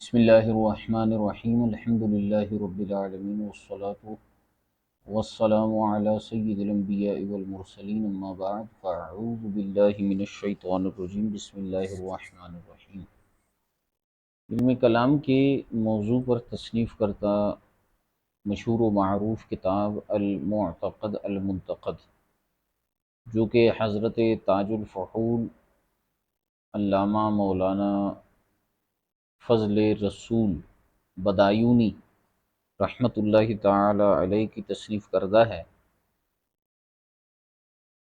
بسم اللہ الرحمن الرحیم الحمد للہ رب العالمین والصلاة والسلام علی سید الانبیاء والمرسلین اما بعد فاعوذ باللہ من الشیطان الرجیم بسم اللہ الرحمن الرحیم۔ علم کلام کے موضوع پر تصنیف کرتا مشہور و معروف کتاب المعتقد المنتقد، جو کہ حضرت تاج الفحول علامہ مولانا فضل رسول بدایونی رحمۃ اللہ تعالی علیہ کی تصنیف کردہ ہے۔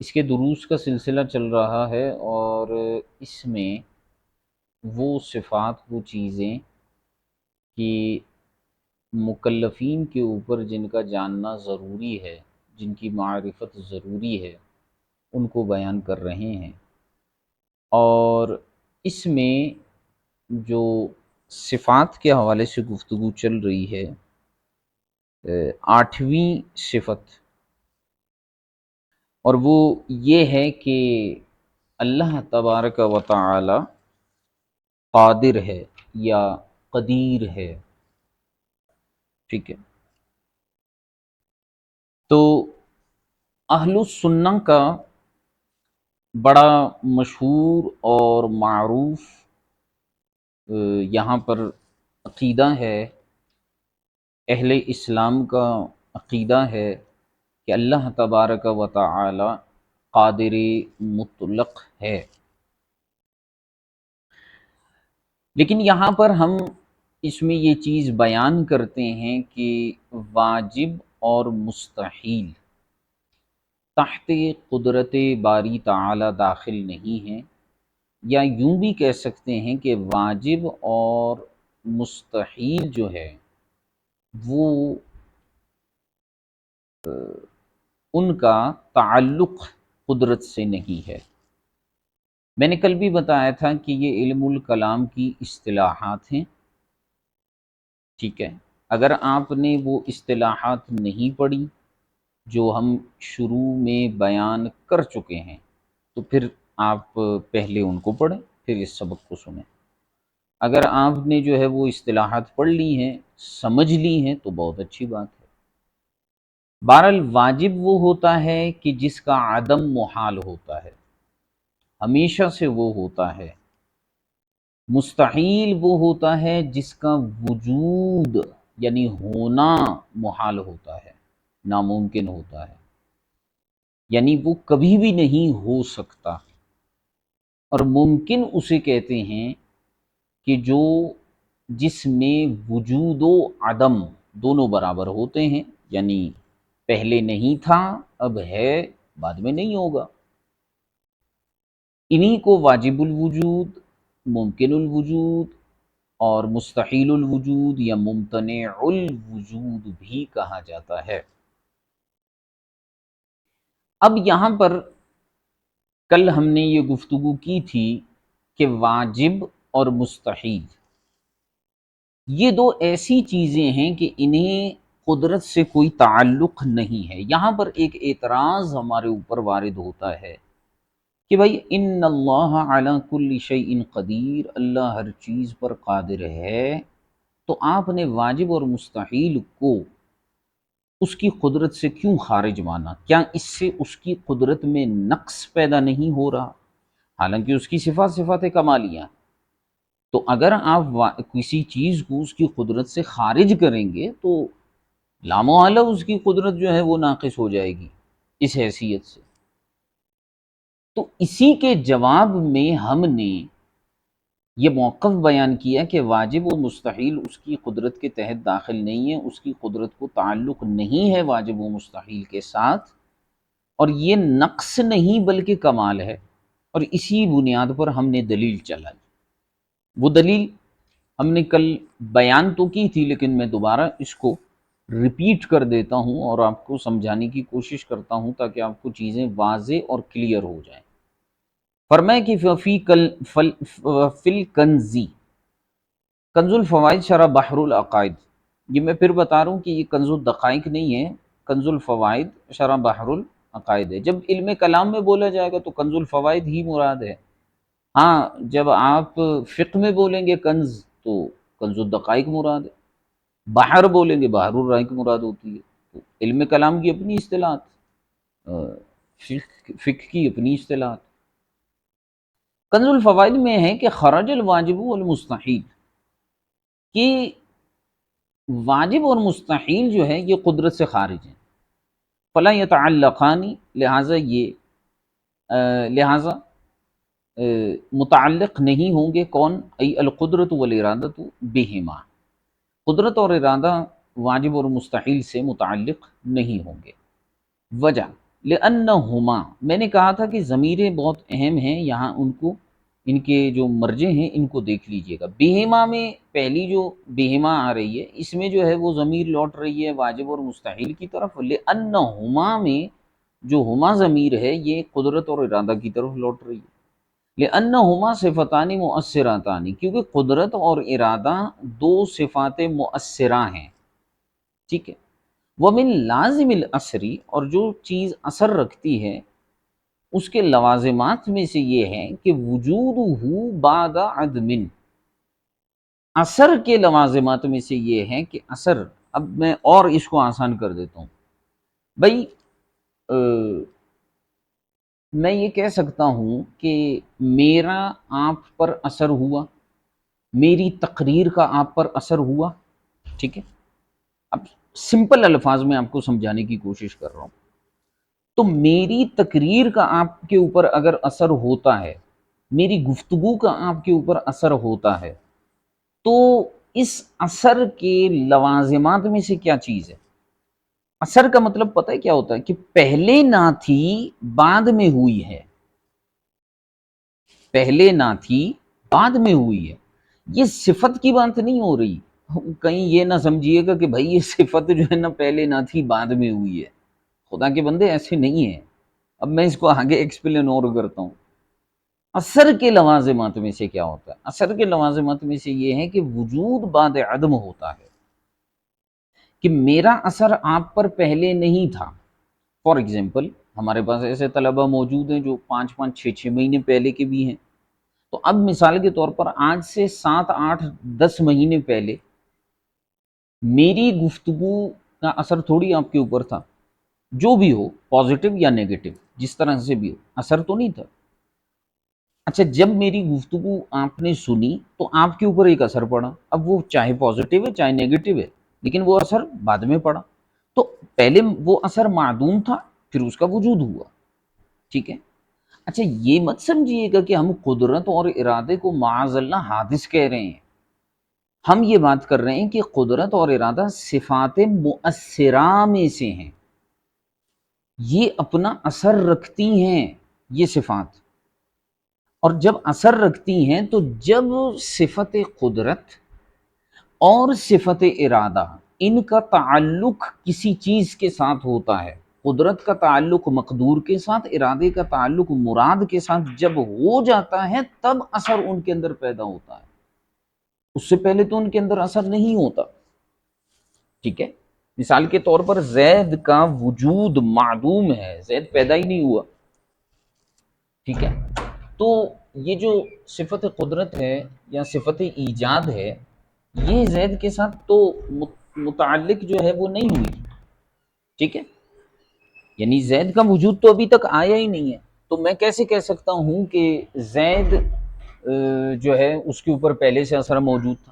اس کے دروس کا سلسلہ چل رہا ہے اور اس میں وہ صفات، وہ چیزیں کہ مکلفین کے اوپر جن کا جاننا ضروری ہے، جن کی معرفت ضروری ہے، ان کو بیان کر رہے ہیں۔ اور اس میں جو صفات کے حوالے سے گفتگو چل رہی ہے، 8ویں صفت، اور وہ یہ ہے کہ اللہ تبارک و تعالی قادر ہے یا قدیر ہے۔ ٹھیک ہے، تو اہل السنہ کا بڑا مشہور اور معروف یہاں پر عقیدہ ہے، اہل اسلام کا عقیدہ ہے کہ اللہ تبارک و تعالی قادر مطلق ہے۔ لیکن یہاں پر ہم اس میں یہ چیز بیان کرتے ہیں کہ واجب اور مستحیل تحت قدرت باری تعالی داخل نہیں ہیں، یا یوں بھی کہہ سکتے ہیں کہ واجب اور مستحیل جو ہے وہ ان کا تعلق قدرت سے نہیں ہے۔ میں نے کل بھی بتایا تھا کہ یہ علم الکلام کی اصطلاحات ہیں، ٹھیک ہے۔ اگر آپ نے وہ اصطلاحات نہیں پڑھی جو ہم شروع میں بیان کر چکے ہیں، تو پھر آپ پہلے ان کو پڑھیں، پھر اس سبق کو سنیں۔ اگر آپ نے جو ہے وہ اصطلاحات پڑھ لی ہیں، سمجھ لی ہیں، تو بہت اچھی بات ہے۔ بہرحال واجب وہ ہوتا ہے کہ جس کا عدم محال ہوتا ہے، ہمیشہ سے وہ ہوتا ہے۔ مستحیل وہ ہوتا ہے جس کا وجود یعنی ہونا محال ہوتا ہے، ناممکن ہوتا ہے، یعنی وہ کبھی بھی نہیں ہو سکتا۔ اور ممکن اسے کہتے ہیں کہ جس میں وجود و عدم دونوں برابر ہوتے ہیں، یعنی پہلے نہیں تھا، اب ہے، بعد میں نہیں ہوگا۔ انہی کو واجب الوجود، ممکن الوجود اور مستحیل الوجود یا ممتنع الوجود بھی کہا جاتا ہے۔ اب یہاں پر کل ہم نے یہ گفتگو کی تھی کہ واجب اور مستحیل یہ دو ایسی چیزیں ہیں کہ انہیں قدرت سے کوئی تعلق نہیں ہے۔ یہاں پر ایک اعتراض ہمارے اوپر وارد ہوتا ہے کہ بھائی ان اللہ علی کل شیء قدیر، اللہ ہر چیز پر قادر ہے، تو آپ نے واجب اور مستحیل کو اس کی قدرت سے کیوں خارج مانا؟ کیا اس سے اس کی قدرت میں نقص پیدا نہیں ہو رہا؟ حالانکہ اس کی صفات کمالیہ ہیں۔ تو اگر آپ کسی چیز کو اس کی قدرت سے خارج کریں گے تو لامحالہ اس کی قدرت جو ہے وہ ناقص ہو جائے گی اس حیثیت سے۔ تو اسی کے جواب میں ہم نے یہ موقف بیان کیا کہ واجب و مستحیل اس کی قدرت کے تحت داخل نہیں ہے، اس کی قدرت کو تعلق نہیں ہے واجب و مستحیل کے ساتھ، اور یہ نقص نہیں بلکہ کمال ہے۔ اور اسی بنیاد پر ہم نے دلیل چلائی۔ وہ دلیل ہم نے کل بیان تو کی تھی، لیکن میں دوبارہ اس کو ریپیٹ کر دیتا ہوں اور آپ کو سمجھانے کی کوشش کرتا ہوں تاکہ آپ کو چیزیں واضح اور کلیئر ہو جائیں۔ فرمایا کہ فی الکنزی، کنز الفوائد شرح بحر العقائد، یہ میں پھر بتا رہا ہوں کہ یہ کنز الدقائق نہیں ہے، کنز الفوائد شرح بحر العقائد ہے۔ جب علم کلام میں بولا جائے گا تو کنز الفوائد ہی مراد ہے۔ ہاں جب آپ فقہ میں بولیں گے کنز، تو کنز الدقائق مراد ہے، بحر بولیں گے بحر الرحیق مراد ہوتی ہے۔ تو علم کلام کی اپنی اصطلاحات، فقہ کی اپنی اصطلاحات۔ کنز الفوائد میں ہے کہ خرج الواجب والمستحیل، کہ واجب اور مستحیل جو ہے یہ قدرت سے خارج ہیں، فلا یتعلقان، لہذا متعلق نہیں ہوں گے، کون؟ ای القدرت والارادۃ بہما، قدرت اور ارادہ واجب اور مستحیل سے متعلق نہیں ہوں گے۔ وجہ لأنہما، میں نے کہا تھا کہ ضمیریں بہت اہم ہیں، یہاں ان کے جو مرجع ہیں ان کو دیکھ لیجئے گا۔ بہما میں پہلی جو بہما آ رہی ہے اس میں جو ہے وہ ضمیر لوٹ رہی ہے واجب اور مستحیل کی طرف، لأنہما میں جو ہما ضمیر ہے یہ قدرت اور ارادہ کی طرف لوٹ رہی ہے۔ لأنہما صفتان مؤثرتان، کیونکہ قدرت اور ارادہ دو صفات مؤثرہ ہیں، ٹھیک ہے۔ ومن لازم الاثری، اور جو چیز اثر رکھتی ہے اس کے لوازمات میں سے یہ ہے کہ وجودہ بعد عدم، اثر کے لوازمات میں سے یہ ہے کہ اثر، اب میں اور اس کو آسان کر دیتا ہوں بھائی، میں یہ کہہ سکتا ہوں کہ میرا آپ پر اثر ہوا، میری تقریر کا آپ پر اثر ہوا، ٹھیک ہے۔ اب سمپل الفاظ میں آپ کو سمجھانے کی کوشش کر رہا ہوں، تو میری تقریر کا آپ کے اوپر اگر اثر ہوتا ہے، میری گفتگو کا آپ کے اوپر اثر ہوتا ہے، تو اس اثر کے لوازمات میں سے کیا چیز ہے؟ اثر کا مطلب پتہ ہے کیا ہوتا ہے؟ کہ پہلے نہ تھی بعد میں ہوئی ہے، پہلے نہ تھی بعد میں ہوئی ہے۔ یہ صفت کی بات نہیں ہو رہی، کہیں یہ نہ سمجھیے گا کہ بھائی یہ صفت جو ہے نا پہلے نہ تھی بعد میں ہوئی ہے، خدا کے بندے ایسے نہیں ہیں۔ اب میں اس کو آگے ایکسپلین اور کرتا ہوں۔ اثر کے لوازمات میں سے کیا ہوتا ہے؟ اثر کے لوازمات میں سے یہ ہے کہ وجود بعد عدم ہوتا ہے، کہ میرا اثر آپ پر پہلے نہیں تھا۔ فار ایگزامپل ہمارے پاس ایسے طلبہ موجود ہیں جو 5-5 6 مہینے پہلے کے بھی ہیں، تو اب مثال کے طور پر آج سے 7-8-10 مہینے پہلے میری گفتگو کا اثر تھوڑی آپ کے اوپر تھا، جو بھی ہو پازیٹیو یا نیگیٹو جس طرح سے بھی ہو، اثر تو نہیں تھا۔ اچھا، جب میری گفتگو آپ نے سنی تو آپ کے اوپر ایک اثر پڑا، اب وہ چاہے پازیٹیو ہے چاہے نیگیٹو ہے، لیکن وہ اثر بعد میں پڑا، تو پہلے وہ اثر معدوم تھا پھر اس کا وجود ہوا، ٹھیک ہے۔ اچھا، یہ مت سمجھیے گا کہ ہم قدرت اور ارادے کو معاذ اللہ حادث کہہ رہے ہیں، ہم یہ بات کر رہے ہیں کہ قدرت اور ارادہ صفات مؤثرہ میں سے ہیں، یہ اپنا اثر رکھتی ہیں یہ صفات، اور جب اثر رکھتی ہیں تو جب صفت قدرت اور صفت ارادہ ان کا تعلق کسی چیز کے ساتھ ہوتا ہے، قدرت کا تعلق مقدور کے ساتھ، ارادے کا تعلق مراد کے ساتھ جب ہو جاتا ہے تب اثر ان کے اندر پیدا ہوتا ہے، اس سے پہلے تو ان کے اندر اثر نہیں ہوتا، ٹھیک ہے۔ مثال کے طور پر زید کا وجود معدوم ہے، زید پیدا ہی نہیں ہوا، ٹھیک ہے۔ تو یہ جو صفت قدرت ہے یا صفت ایجاد ہے یہ زید کے ساتھ تو متعلق جو ہے وہ نہیں ہوئی، ٹھیک ہے، یعنی زید کا وجود تو ابھی تک آیا ہی نہیں ہے، تو میں کیسے کہہ سکتا ہوں کہ زید جو ہے اس کے اوپر پہلے سے اثر موجود تھا؟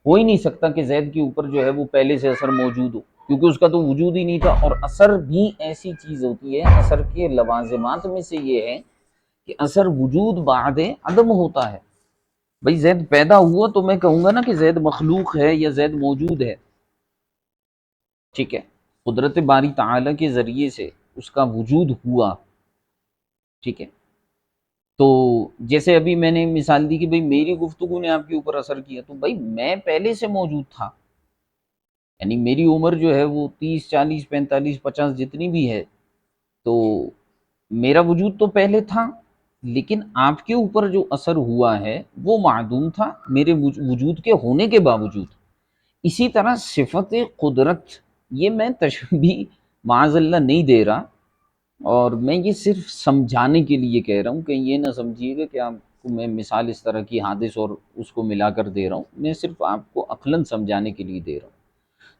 ہو ہی نہیں سکتا کہ زید کے اوپر جو ہے وہ پہلے سے اثر موجود ہو، کیونکہ اس کا تو وجود ہی نہیں تھا۔ اور اثر بھی ایسی چیز ہوتی ہے، اثر کے لوازمات میں سے یہ ہے کہ اثر وجود بعد عدم ہوتا ہے۔ بھئی زید پیدا ہوا تو میں کہوں گا نا کہ زید مخلوق ہے یا زید موجود ہے، ٹھیک ہے، قدرت باری تعالیٰ کے ذریعے سے اس کا وجود ہوا، ٹھیک ہے۔ تو جیسے ابھی میں نے مثال دی کہ بھئی میری گفتگو نے آپ کے اوپر اثر کیا، تو بھئی میں پہلے سے موجود تھا، یعنی میری عمر جو ہے وہ 30 40 45 50 جتنی بھی ہے، تو میرا وجود تو پہلے تھا، لیکن آپ کے اوپر جو اثر ہوا ہے وہ معدوم تھا میرے وجود کے ہونے کے باوجود۔ اسی طرح صفت قدرت، یہ میں تشبیہ معاذ اللہ نہیں دے رہا، اور میں یہ صرف سمجھانے کے لیے کہہ رہا ہوں کہ یہ نہ سمجھیے گا کہ آپ میں مثال اس طرح کی حادث اور اس کو ملا کر دے رہا ہوں، میں صرف آپ کو عقلاً سمجھانے کے لیے دے رہا ہوں۔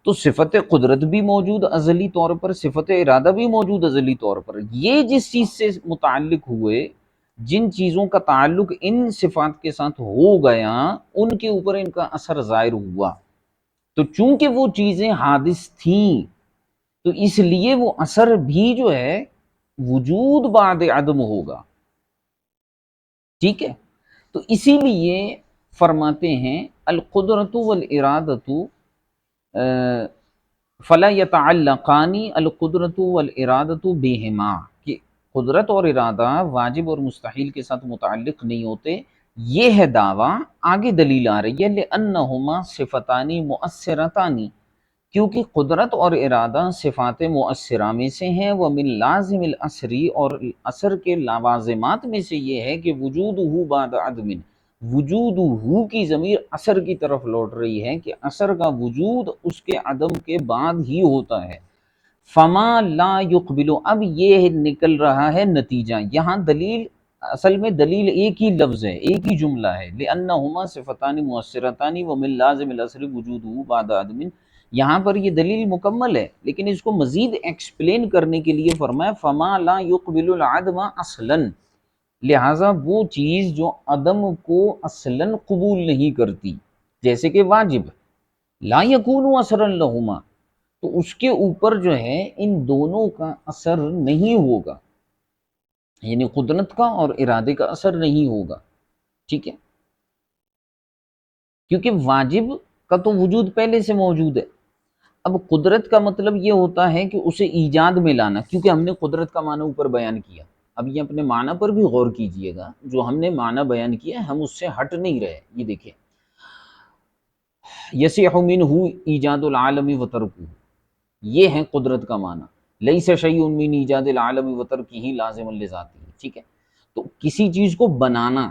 تو صفت قدرت بھی موجود ازلی طور پر، صفت ارادہ بھی موجود ازلی طور پر، یہ جس چیز سے متعلق ہوئے، جن چیزوں کا تعلق ان صفات کے ساتھ ہو گیا، ان کے اوپر ان کا اثر ظاہر ہوا۔ تو چونکہ وہ چیزیں حادث تھیں تو اس لیے وہ اثر بھی جو ہے وجود بعد عدم ہوگا، ٹھیک ہے۔ تو اسی لیے فرماتے ہیں القدرت والارادۃ فلا يتعلقان القدرت والارادۃ بہما، کہ قدرت اور ارادہ واجب اور مستحیل کے ساتھ متعلق نہیں ہوتے، یہ ہے دعویٰ۔ آگے دلیل آ رہی ہے لأنہما صفتان مؤثرتان، کیونکہ قدرت اور ارادہ صفات مؤثرہ میں سے ہیں، ومن لازم الاثر، اور اثر کے لوازمات میں سے یہ ہے کہ وجودہ بعد عدم، وجودہ کی ضمیر اثر کی طرف لوٹ رہی ہے کہ اثر کا وجود اس کے عدم کے بعد ہی ہوتا ہے۔ فما لا يقبل، اب یہ نکل رہا ہے نتیجہ، یہاں دلیل اصل میں دلیل ایک ہی لفظ ہے، ایک ہی جملہ ہے، لأنہما صفتان مؤثرتان ومن لازم الاثر وجودہ بعد عدم، یہاں پر یہ دلیل مکمل ہے، لیکن اس کو مزید ایکسپلین کرنے کے لیے فرمایا فما لا يقبل العدم اصلا، لہٰذا وہ چیز جو عدم کو اصلاً قبول نہیں کرتی، جیسے کہ واجب لا یکون اثرا لہما، تو اس کے اوپر جو ہے ان دونوں کا اثر نہیں ہوگا، یعنی قدرت کا اور ارادے کا اثر نہیں ہوگا، ٹھیک ہے، کیونکہ واجب کا تو وجود پہلے سے موجود ہے۔ اب قدرت کا مطلب یہ ہوتا ہے کہ اسے ایجاد میں لانا، کیونکہ ہم نے قدرت کا معنی اوپر بیان کیا، اب یہ اپنے معنی پر بھی غور کیجئے گا، جو ہم نے معنی بیان کیا ہے ہم اس سے ہٹ نہیں رہے، یہ دیکھیں یصح منہ ایجاد العالم و ترکہ، یہ ہے قدرت کا معنی، لیس شیء من ایجاد العالم و ترکہ لازم لذاتہ، ٹھیک ہے۔ تو کسی چیز کو بنانا،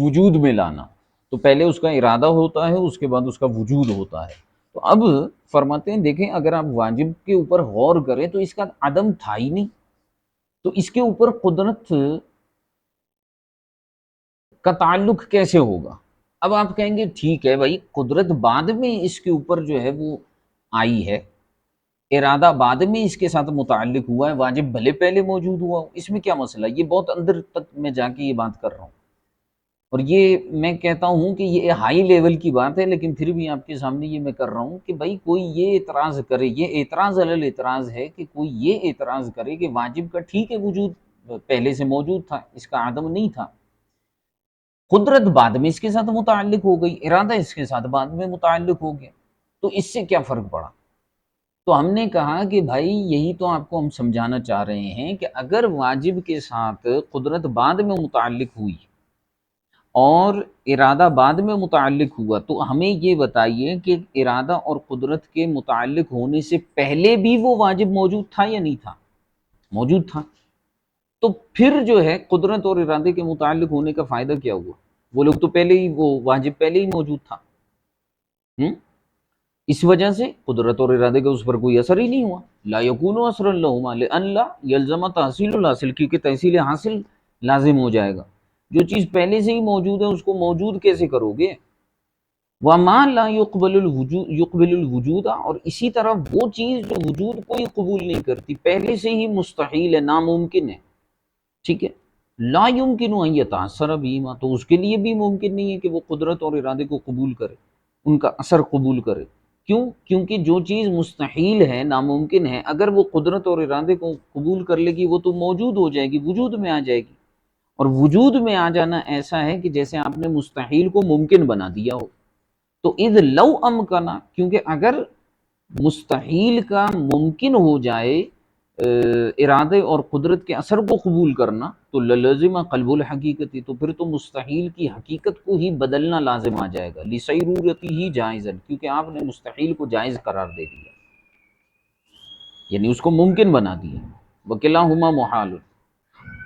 وجود میں لانا، تو پہلے اس کا ارادہ ہوتا ہے، اس کے بعد اس کا وجود ہوتا ہے۔ تو اب فرماتے ہیں دیکھیں اگر آپ واجب کے اوپر غور کریں تو اس کا عدم تھا ہی نہیں، تو اس کے اوپر قدرت کا تعلق کیسے ہوگا؟ اب آپ کہیں گے ٹھیک ہے بھائی، قدرت بعد میں اس کے اوپر جو ہے وہ آئی ہے، ارادہ بعد میں اس کے ساتھ متعلق ہوا ہے، واجب بھلے پہلے موجود ہوا ہو، اس میں کیا مسئلہ؟ یہ بہت اندر تک میں جا کے یہ بات کر رہا ہوں، اور یہ میں کہتا ہوں کہ یہ ہائی لیول کی بات ہے، لیکن پھر بھی آپ کے سامنے یہ میں کر رہا ہوں کہ بھائی کوئی یہ اعتراض کرے، یہ اعتراض علی الاعتراض ہے کہ کوئی یہ اعتراض کرے کہ واجب کا ٹھیک ہے وجود پہلے سے موجود تھا، اس کا عدم نہیں تھا، قدرت بعد میں اس کے ساتھ متعلق ہو گئی، ارادہ اس کے ساتھ بعد میں متعلق ہو گیا، تو اس سے کیا فرق پڑا؟ تو ہم نے کہا کہ بھائی یہی تو آپ کو ہم سمجھانا چاہ رہے ہیں کہ اگر واجب کے ساتھ قدرت بعد میں متعلق ہوئی اور ارادہ بعد میں متعلق ہوا، تو ہمیں یہ بتائیے کہ ارادہ اور قدرت کے متعلق ہونے سے پہلے بھی وہ واجب موجود تھا یا نہیں تھا؟ موجود تھا، تو پھر جو ہے قدرت اور ارادے کے متعلق ہونے کا فائدہ کیا ہوا؟ وہ لوگ تو پہلے ہی، وہ واجب پہلے ہی موجود تھا، اس وجہ سے قدرت اور ارادے کا اس پر کوئی اثر ہی نہیں ہوا۔ لا یکون اثرا لہما لان لا یلزم تحصیل الحاصل، کیونکہ تحصیل حاصل لازم ہو جائے گا، جو چیز پہلے سے ہی موجود ہے اس کو موجود کیسے کرو گے؟ وما لا یقبل الوجود، اور اسی طرح وہ چیز جو وجود کو ہی قبول نہیں کرتی، پہلے سے ہی مستحیل ہے، ناممکن ہے، ٹھیک ہے، لا یمکن ان یتاثر بہما، تو اس کے لیے بھی ممکن نہیں ہے کہ وہ قدرت اور ارادے کو قبول کرے، ان کا اثر قبول کرے۔ کیوں؟ کیونکہ جو چیز مستحیل ہے، ناممکن ہے، اگر وہ قدرت اور ارادے کو قبول کر لے گی وہ تو موجود ہو جائے گی، وجود میں آ جائے گی، اور وجود میں آ جانا ایسا ہے کہ جیسے آپ نے مستحیل کو ممکن بنا دیا ہو۔ تو اذ لو امکنا، کیونکہ اگر مستحیل کا ممکن ہو جائے ارادے اور قدرت کے اثر کو قبول کرنا، تو للزم قلب الحقیقت، تو پھر تو مستحیل کی حقیقت کو ہی بدلنا لازم آ جائے گا، لسیرورتی ہی جائزا، کیونکہ آپ نے مستحیل کو جائز قرار دے دیا، یعنی اس کو ممکن بنا دیا، وکلاہما محال،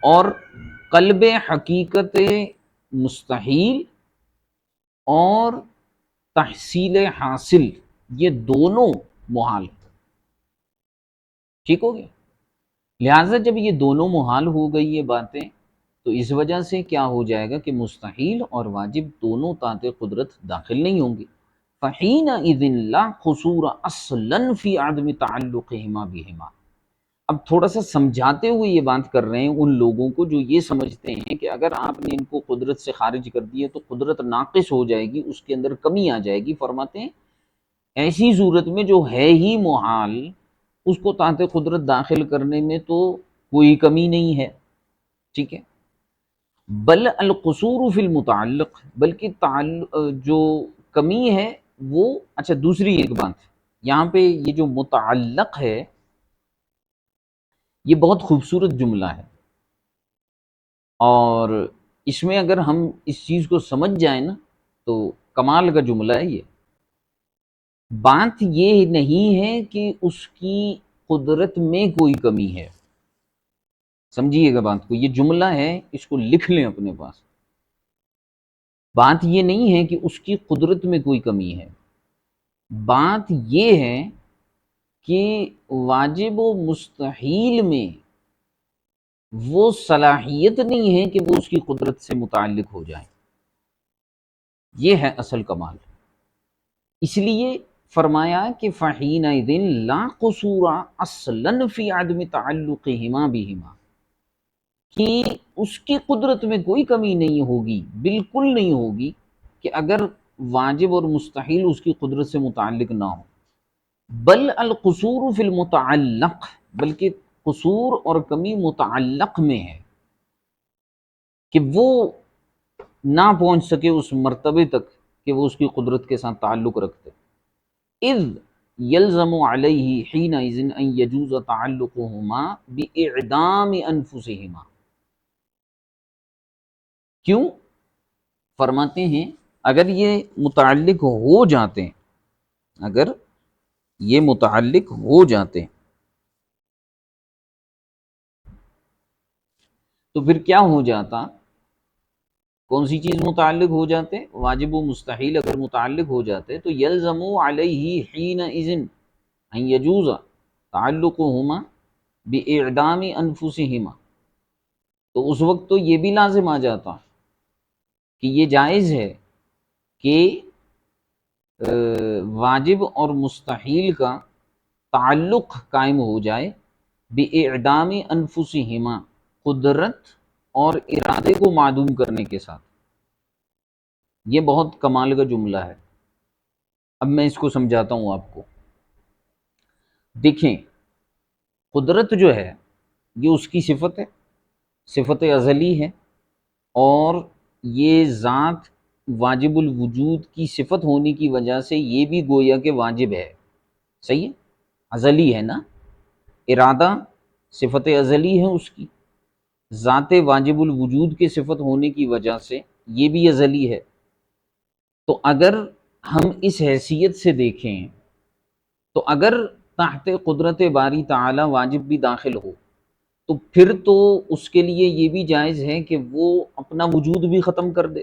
اور قلب حقیقت مستحیل اور تحصیل حاصل یہ دونوں محال، ٹھیک ہو گیا؟ لہٰذا جب یہ دونوں محال ہو گئی یہ باتیں، تو اس وجہ سے کیا ہو جائے گا کہ مستحیل اور واجب دونوں تحت قدرت داخل نہیں ہوں گے۔ فَحِينَئِذٍ لَا قُصُورَ أَصْلًا فِي عَدْمِ تَعَلُّقِهِمَا بِهِمَا۔ اب تھوڑا سا سمجھاتے ہوئے یہ بات کر رہے ہیں ان لوگوں کو جو یہ سمجھتے ہیں کہ اگر آپ نے ان کو قدرت سے خارج کر دیا تو قدرت ناقص ہو جائے گی، اس کے اندر کمی آ جائے گی۔ فرماتے ہیں ایسی صورت میں جو ہے ہی محال، اس کو تحت قدرت داخل کرنے میں تو کوئی کمی نہیں ہے، ٹھیک ہے۔ بل القصور فی المتعلق، بلکہ جو کمی ہے وہ، اچھا دوسری ایک بات یہاں پہ، یہ جو متعلق ہے یہ بہت خوبصورت جملہ ہے، اور اس میں اگر ہم اس چیز کو سمجھ جائیں نا تو کمال کا جملہ ہے یہ۔ بات یہ نہیں ہے کہ اس کی قدرت میں کوئی کمی ہے، سمجھیے گا بات کو، یہ جملہ ہے، اس کو لکھ لیں اپنے پاس۔ بات یہ نہیں ہے کہ اس کی قدرت میں کوئی کمی ہے، بات یہ ہے کہ واجب و مستحیل میں وہ صلاحیت نہیں ہے کہ وہ اس کی قدرت سے متعلق ہو جائیں، یہ ہے اصل کمال۔ اس لیے فرمایا کہ فَحِينَئِذٍ لَا قُصُورَ أَصْلًا فِي عَدْمِ تَعَلُّقِهِمَا بِهِمَا، کہ اس کی قدرت میں کوئی کمی نہیں ہوگی، بالکل نہیں ہوگی، کہ اگر واجب اور مستحیل اس کی قدرت سے متعلق نہ ہو۔ بل القصور فی المتعلق، بلکہ قصور اور کمی متعلق میں ہے، کہ وہ نہ پہنچ سکے اس مرتبے تک کہ وہ اس کی قدرت کے ساتھ تعلق رکھتے۔ اذ یلزم علیہ حینئذ ان یجوز تعلقہما باعدام انفسہما۔ کیوں؟ فرماتے ہیں اگر یہ متعلق ہو جاتے ہیں، اگر یہ متعلق ہو جاتے ہیں تو پھر کیا ہو جاتا؟ کون سی چیز متعلق ہو جاتے؟ واجب و مستحیل اگر متعلق ہو جاتے تو یلزم علیہ حینئذ ان یجوز تعلقہما باعدام انفسہما، تو اس وقت تو یہ بھی لازم آ جاتا کہ یہ جائز ہے کہ واجب اور مستحیل کا تعلق قائم ہو جائے باعدام انفسہما، قدرت اور ارادے کو معدوم کرنے کے ساتھ۔ یہ بہت کمال کا جملہ ہے، اب میں اس کو سمجھاتا ہوں آپ کو۔ دیکھیں قدرت جو ہے یہ اس کی صفت ہے، صفت ازلی ہے، اور یہ ذات واجب الوجود کی صفت ہونے کی وجہ سے یہ بھی گویا کہ واجب ہے، صحیح ہے، ازلی ہے نا۔ ارادہ صفت ازلی ہے اس کی، ذات واجب الوجود کے صفت ہونے کی وجہ سے یہ بھی ازلی ہے۔ تو اگر ہم اس حیثیت سے دیکھیں تو اگر تحت قدرت باری تعالی واجب بھی داخل ہو تو پھر تو اس کے لیے یہ بھی جائز ہے کہ وہ اپنا وجود بھی ختم کر دے،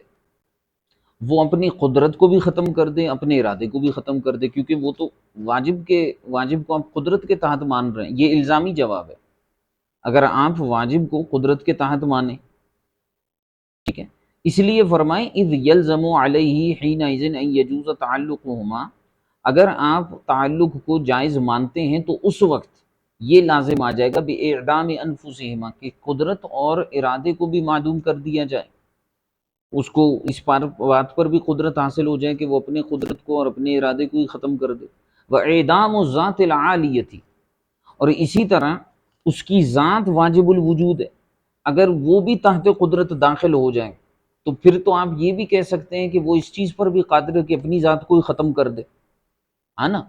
وہ اپنی قدرت کو بھی ختم کر دے، اپنے ارادے کو بھی ختم کر دے، کیونکہ وہ تو واجب کو آپ قدرت کے تحت مان رہے ہیں۔ یہ الزامی جواب ہے، اگر آپ واجب کو قدرت کے تحت مانیں، ٹھیک ہے۔ اس لیے فرمائیں اذ یلزم علیہ حینئذ ان یجوز تعلقہما، اگر آپ تعلق کو جائز مانتے ہیں تو اس وقت یہ لازم آ جائے گا باعدام انفسہما، کہ قدرت اور ارادے کو بھی معدوم کر دیا جائے، اس کو اس بات پر بھی قدرت حاصل ہو جائے کہ وہ اپنے قدرت کو اور اپنے ارادے کو ہی ختم کر دے۔ وَإِعْدَامُ الذَّاتِ الْعَالِيَةِ، اور اسی طرح اس کی ذات واجب الوجود ہے، اگر وہ بھی تحت قدرت داخل ہو جائیں تو پھر تو آپ یہ بھی کہہ سکتے ہیں کہ وہ اس چیز پر بھی قادر ہے کہ اپنی ذات کو ہی ختم کر دے، ہے نا،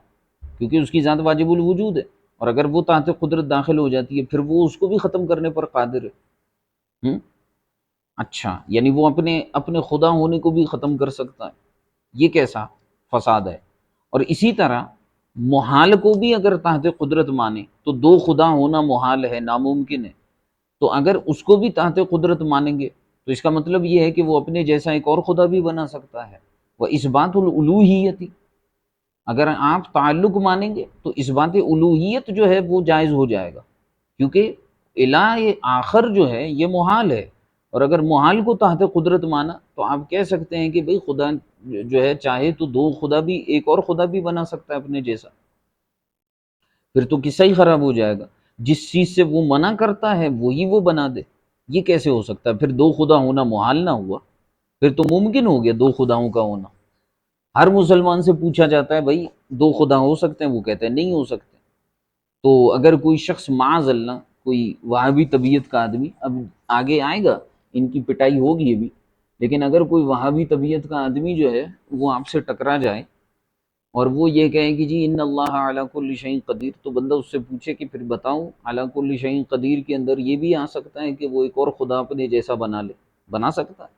کیونکہ اس کی ذات واجب الوجود ہے، اور اگر وہ تحت قدرت داخل ہو جاتی ہے پھر وہ اس کو بھی ختم کرنے پر قادر ہے۔ اچھا، یعنی وہ اپنے خدا ہونے کو بھی ختم کر سکتا ہے، یہ کیسا فساد ہے؟ اور اسی طرح محال کو بھی اگر تحت قدرت مانے تو دو خدا ہونا محال ہے، ناممکن ہے، تو اگر اس کو بھی تحت قدرت مانیں گے تو اس کا مطلب یہ ہے کہ وہ اپنے جیسا ایک اور خدا بھی بنا سکتا ہے۔ وہ اس بات الالوہیت، اگر آپ تعلق مانیں گے تو اس بات الوہیت جو ہے وہ جائز ہو جائے گا، کیونکہ الہ آخر جو ہے یہ محال ہے، اور اگر محال کو تحت قدرت مانا تو آپ کہہ سکتے ہیں کہ بھئی خدا جو ہے چاہے تو دو خدا بھی، ایک اور خدا بھی بنا سکتا ہے اپنے جیسا، پھر تو قصہ ہی خراب ہو جائے گا۔ جس چیز سے وہ منع کرتا ہے وہی وہ بنا دے، یہ کیسے ہو سکتا ہے؟ پھر دو خدا ہونا محال نہ ہوا، پھر تو ممکن ہو گیا دو خداؤں کا ہونا۔ ہر مسلمان سے پوچھا جاتا ہے بھائی دو خدا ہو سکتے ہیں؟ وہ کہتے ہیں نہیں ہو سکتے۔ تو اگر کوئی شخص معاذ اللہ کوئی وہابی طبیعت کا آدمی، اب آگے آئے گا ان کی پٹائی ہوگی ابھی، لیکن اگر کوئی وہابی طبیعت کا آدمی جو ہے وہ آپ سے ٹکرا جائے اور وہ یہ کہے کہ جی ان اللہ علی کل شیء قدیر، تو بندہ اس سے پوچھے کہ پھر بتاؤ علی کل شیء قدیر کے اندر یہ بھی آ سکتا ہے کہ وہ ایک اور خدا اپنے جیسا بنا لے؟ بنا سکتا ہے؟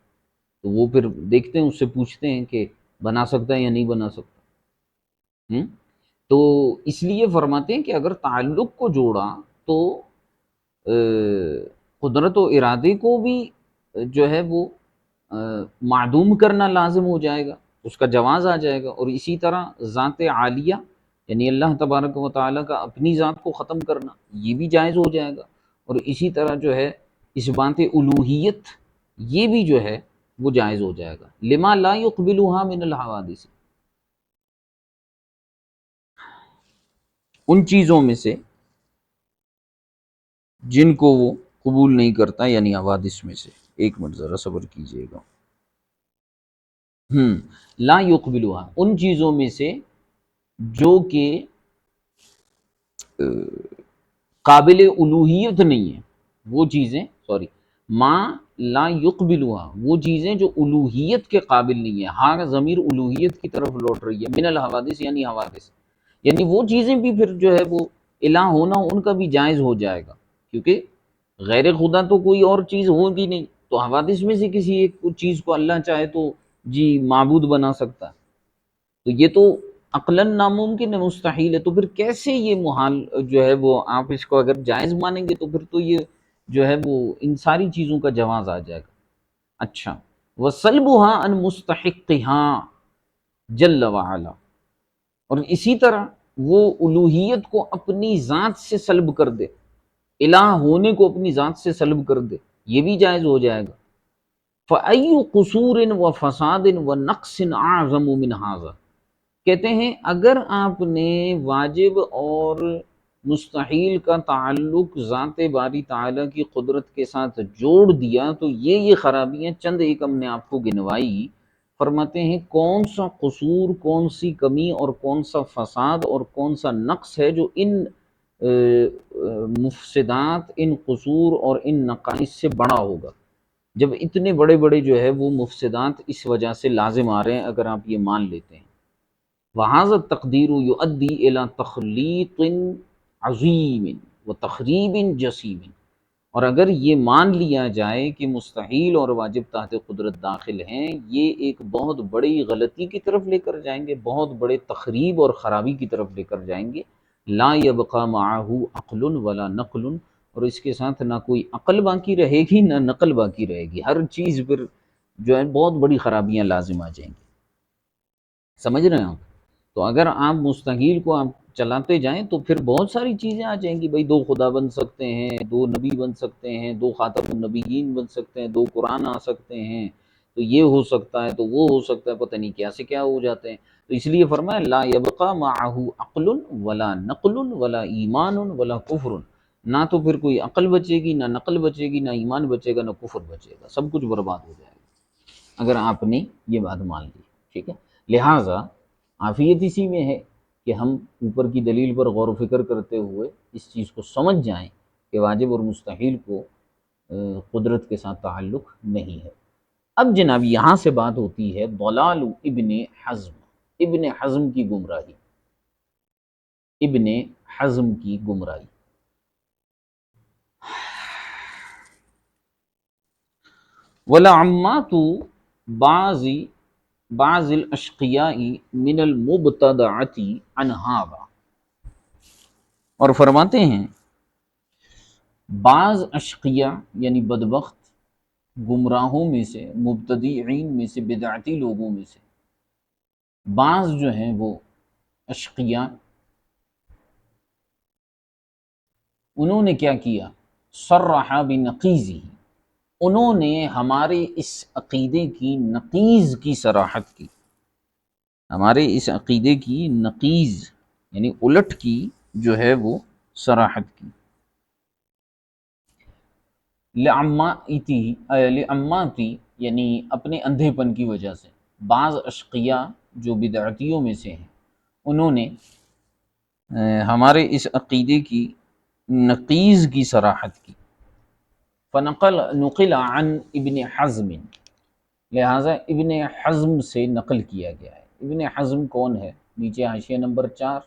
تو وہ پھر دیکھتے ہیں، اس سے پوچھتے ہیں کہ بنا سکتا ہے یا نہیں بنا سکتا۔ تو اس لیے فرماتے ہیں کہ اگر تعلق کو جوڑا تو قدرت و ارادے کو بھی جو ہے وہ معدوم کرنا لازم ہو جائے گا، اس کا جواز آ جائے گا، اور اسی طرح ذات عالیہ یعنی اللہ تبارک و تعالیٰ کا اپنی ذات کو ختم کرنا یہ بھی جائز ہو جائے گا، اور اسی طرح جو ہے اس بات الوہیت یہ بھی جو ہے وہ جائز ہو جائے گا، لما لا يقبلها من الحوادث، ان چیزوں میں سے جن کو وہ قبول نہیں کرتا، یعنی حوادث میں سے۔ ایک منٹ ذرا صبر کیجئے گا۔ لا یقبلها، ان چیزوں میں سے جو کہ قابل الوہیت نہیں ہے، وہ چیزیں ما لا یقبلها، وہ چیزیں جو الوہیت کے قابل نہیں ہے۔ ہاں ضمیر الوہیت کی طرف لوٹ رہی ہے، من الحوادث یعنی حوادث، یعنی وہ چیزیں بھی پھر جو ہے وہ الہ ہونا ان کا بھی جائز ہو جائے گا، کیونکہ غیر خدا تو کوئی اور چیز ہوگی نہیں، تو حوادث میں سے کسی ایک چیز کو اللہ چاہے تو جی معبود بنا سکتا ہے، تو یہ تو عقلاً ناممکن ہے، مستحیل ہے، تو پھر کیسے یہ محال جو ہے وہ آپ اس کو اگر جائز مانیں گے تو پھر تو یہ جو ہے وہ ان ساری چیزوں کا جواز آ جائے گا۔ اچھا، وَسَلْبُهَا عَنْ مُسْتَحِقِّهَا جل وعلا، اور اسی طرح وہ الوہیت کو اپنی ذات سے سلب کر دے، الہ ہونے کو اپنی ذات سے سلب کر دے، یہ بھی جائز ہو جائے گا۔ فَأَيُّ قُصُورٍ وَفَسَادٍ وَنَقْصٍ أَعْظَمُ مِنْ هَذَا، کہتے ہیں اگر آپ نے واجب اور مستحیل کا تعلق ذات باری تعالیٰ کی قدرت کے ساتھ جوڑ دیا تو یہ خرابیاں چند ایک ہم نے آپ کو گنوائی، فرماتے ہیں کون سا قصور، کون سی کمی اور کون سا فساد اور کون سا نقص ہے جو ان مفسدات، ان قصور اور ان نقائص سے بڑا ہوگا، جب اتنے بڑے بڑے جو ہے وہ مفسدات اس وجہ سے لازم آ رہے ہیں، اگر آپ یہ مان لیتے ہیں۔ وَهَذَا التَّقْدِيرُ يُؤَدِّي إِلَى تَخْلِيطٍ عَظِيمٍ وَتَخْرِيبٍ جَسِيمٍ، اور اگر یہ مان لیا جائے کہ مستحیل اور واجب تحت قدرت داخل ہیں، یہ ایک بہت بڑی غلطی کی طرف لے کر جائیں گے، بہت بڑے تخریب اور خرابی کی طرف لے کر جائیں گے۔ لا يبقى معه عقل ولا نقل، اور اس کے ساتھ نہ کوئی عقل باقی رہے گی نہ نقل باقی رہے گی، ہر چیز پر جو ہے بہت بڑی خرابیاں لازم آ جائیں گی۔ سمجھ رہے ہیں آپ؟ تو اگر آپ مستحیل کو آپ چلاتے جائیں تو پھر بہت ساری چیزیں آ جائیں گی، بھئی دو خدا بن سکتے ہیں، دو نبی بن سکتے ہیں، دو خاتم النبیین بن سکتے ہیں، دو قرآن آ سکتے ہیں، تو یہ ہو سکتا ہے تو وہ ہو سکتا ہے، پتہ نہیں کیا سے کیا ہو جاتے ہیں۔ تو اس لیے فرمایا لا یبقى معه عقل ولا نقل ولا ایمان ولا کفر، نہ تو پھر کوئی عقل بچے گی، نہ نقل بچے گی، نہ ایمان بچے گا، نہ کفر بچے گا، سب کچھ برباد ہو جائے گا اگر آپ نے یہ بات مان لی، ٹھیک ہے۔ لہٰذا عافیت اسی میں ہے کہ ہم اوپر کی دلیل پر غور و فکر کرتے ہوئے اس چیز کو سمجھ جائیں کہ واجب اور مستحیل کو قدرت کے ساتھ تعلق نہیں ہے۔ اب جناب یہاں سے بات ہوتی ہے ضلال ابن حزم، ابن حزم کی گمراہی، ابن حزم کی گمراہی۔ ولعمات بعض الاشقیاء من المبتدعۃ عن هذا، اور فرماتے ہیں بعض اشقیاء یعنی بدبخت گمراہوں میں سے، مبتدعین میں سے، بدعتی لوگوں میں سے بعض جو ہیں وہ اشقیاء، انہوں نے کیا کیا، صرح بنقیضہ، انہوں نے ہمارے اس عقیدے کی نقیض کی صراحت کی، ہمارے اس عقیدے کی نقیض یعنی الٹ کی جو ہے وہ صراحت کی۔ لعماتی یعنی اپنے اندھے پن کی وجہ سے، بعض اشقیاء جو بدعتیوں میں سے ہیں انہوں نے ہمارے اس عقیدے کی نقیض کی صراحت کی۔ نقل عن ابن حزم، لہٰذا ابن حزم سے نقل کیا گیا ہے۔ ابن حزم کون ہے؟ نیچے حاشیہ نمبر 4،